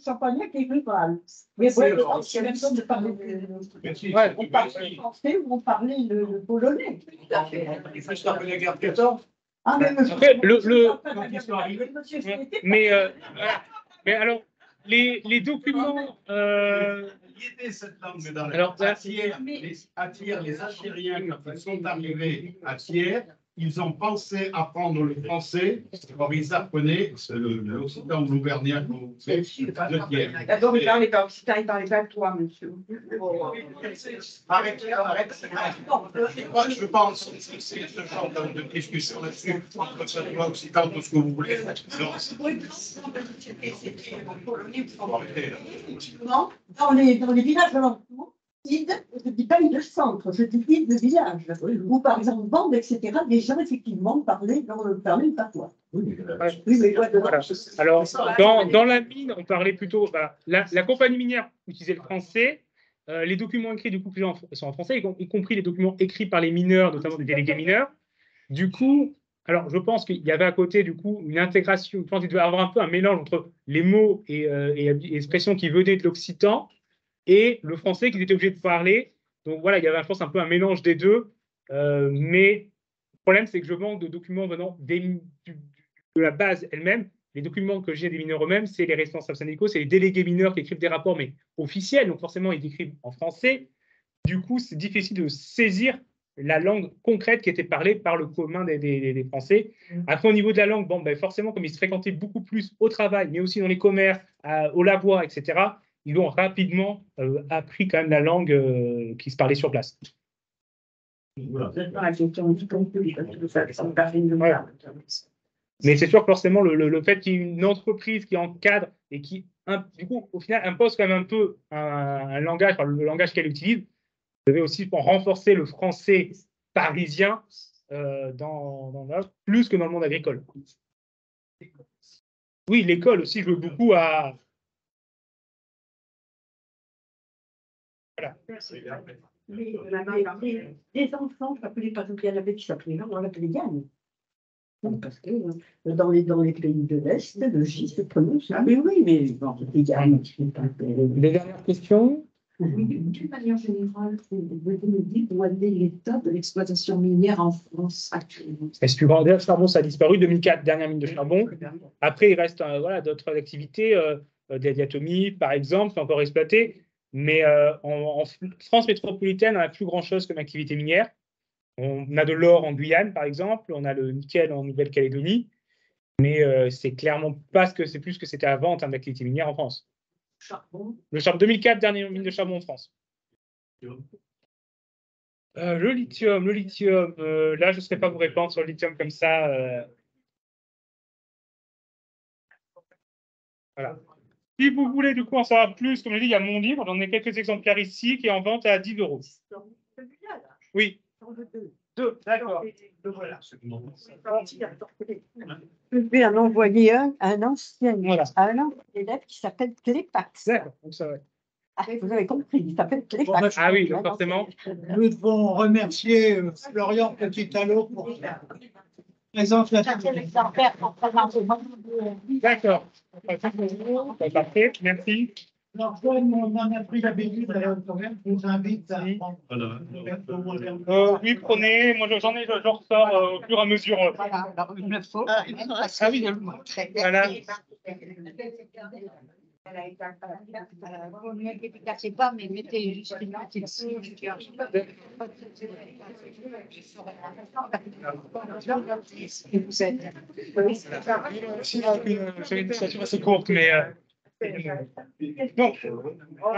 Champagnac est rural. Mais c'est la même chose de parler on parlait le français ou on parlait le polonais. Juste après la guerre de 14. Ah, mais après, mais alors, les documents. Il était cette langue dans alors, à Thiers, les Algériens, quand ils sont arrivés à Thiers, ils ont pensé apprendre le français, comme ils apprenaient l'occitan ou l'auvergnat de Thiers. D'abord, il parlait pas occitan, il parlait pas de toi, monsieur. Arrête. Je pense que c'est ce genre de discussion là-dessus, entre ça soit occitan, tout ce que vous voulez. Dans les villages alentours, je ne dis pas le centre, je dis le village, où par exemple, Bande, etc., des gens effectivement parlaient le patois. Voilà. Alors, dans la mine, on parlait plutôt. Bah, la compagnie minière utilisait le français. Les documents écrits, du coup, sont en français, y compris les documents écrits par les mineurs, notamment des délégués mineurs. Du coup, alors, je pense qu'il y avait à côté, du coup, une intégration. Je pense qu'il devait y avoir un peu un mélange entre les mots et expressions qui venaient de l'occitan et le français qu'ils étaient obligés de parler. Donc voilà, il y avait, je pense, un peu un mélange des deux. Mais le problème, c'est que je manque de documents venant de la base elle-même. Les documents que j'ai des mineurs eux-mêmes, c'est les responsables syndicaux, c'est les délégués mineurs qui écrivent des rapports, mais officiels. Donc forcément, ils écrivent en français. Du coup, c'est difficile de saisir la langue concrète qui était parlée par le commun des Français. Après, au niveau de la langue, bon, ben, forcément, comme ils se fréquentaient beaucoup plus au travail, mais aussi dans les commerces, au lavoir, etc., ils ont rapidement appris quand même la langue qui se parlait sur place. Voilà. Mais c'est sûr que forcément, le fait qu'il y ait une entreprise qui encadre et qui, du coup, au final, impose quand même un peu un langage, enfin, le langage qu'elle utilise, devait aussi pour renforcer le français parisien plus que dans le monde agricole. Oui, l'école aussi joue beaucoup à... Voilà. Les enfants, je m'appelais pas tout, il y en avait qui s'appelaient, on l'appelait Yann. Parce que dans les pays de l'Est, le J se prononce. Ah, mais oui, mais bon, c'était Yann. Les dernières questions? D'une manière générale, vous me dites où est l'état de l'exploitation minière en France actuellement? Est-ce que le charbon, ça a disparu 2004, dernière mine de charbon. Après, il reste voilà, d'autres activités, de la diatomie, par exemple, qui est encore exploitée. Mais en France métropolitaine, on n'a plus grand-chose comme activité minière. On a de l'or en Guyane, par exemple. On a le nickel en Nouvelle-Calédonie. Mais c'est clairement pas c'est plus ce que c'était avant en termes d'activité minière en France. Charbon. Le charbon 2004, dernière mine de charbon en France. Le lithium, là, je ne saurais pas vous répondre sur le lithium comme ça. Voilà. Si vous voulez du coup en savoir plus, comme je l'ai dit, il y a mon livre, j'en ai quelques exemplaires ici, qui est en vente à 10 €. Oui. Deux, d'accord. Voilà. Je vais en envoyer un ancien, Voilà. à un ancien élève qui s'appelle Clépax. D'accord, donc ça va. Ah, vous avez compris, il s'appelle Clépax. Ah oui, donc forcément. Nous devons remercier Florian Petit-Allo pour sa présentation. D'accord. Parfait, merci. Alors, comme on en a pris l'habitude à la première, je vous invite à prendre Oui, prenez. Moi, j'en ressors au fur et à mesure. Voilà, alors il me faut. Ah oui, voilà. Vous ne me dédicacez pas, mais mettez juste une petite vous êtes. J'ai une station assez courte, mais. Bon. On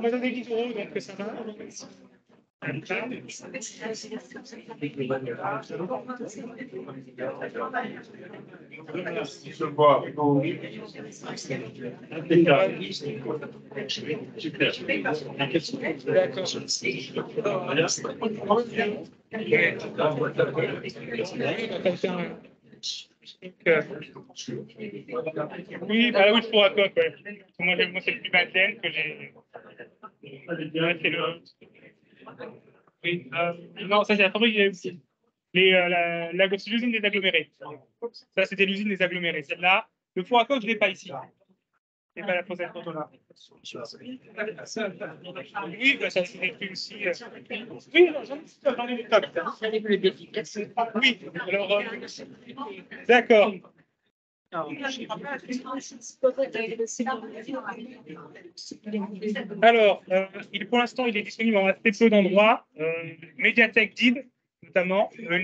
m'a donné 10 €, donc ça va. Oui, bah oui, je pourrais pas. Moi, c'est le plus Madeleine que j'ai. C'est le. Oui, non, ça c'est la fabrique c'est l'usine des agglomérés. Ça, c'était l'usine des agglomérés. Celle-là, le four à coque, je ne l'ai pas ici. C'est pas la process photo-là. Oui, bah, ça s'est détruit aussi. Oui, j'en ai des tocs. Oui, alors. D'accord. Alors, pour l'instant, il est disponible en assez peu d'endroits. Médiathèque d'Ib, notamment.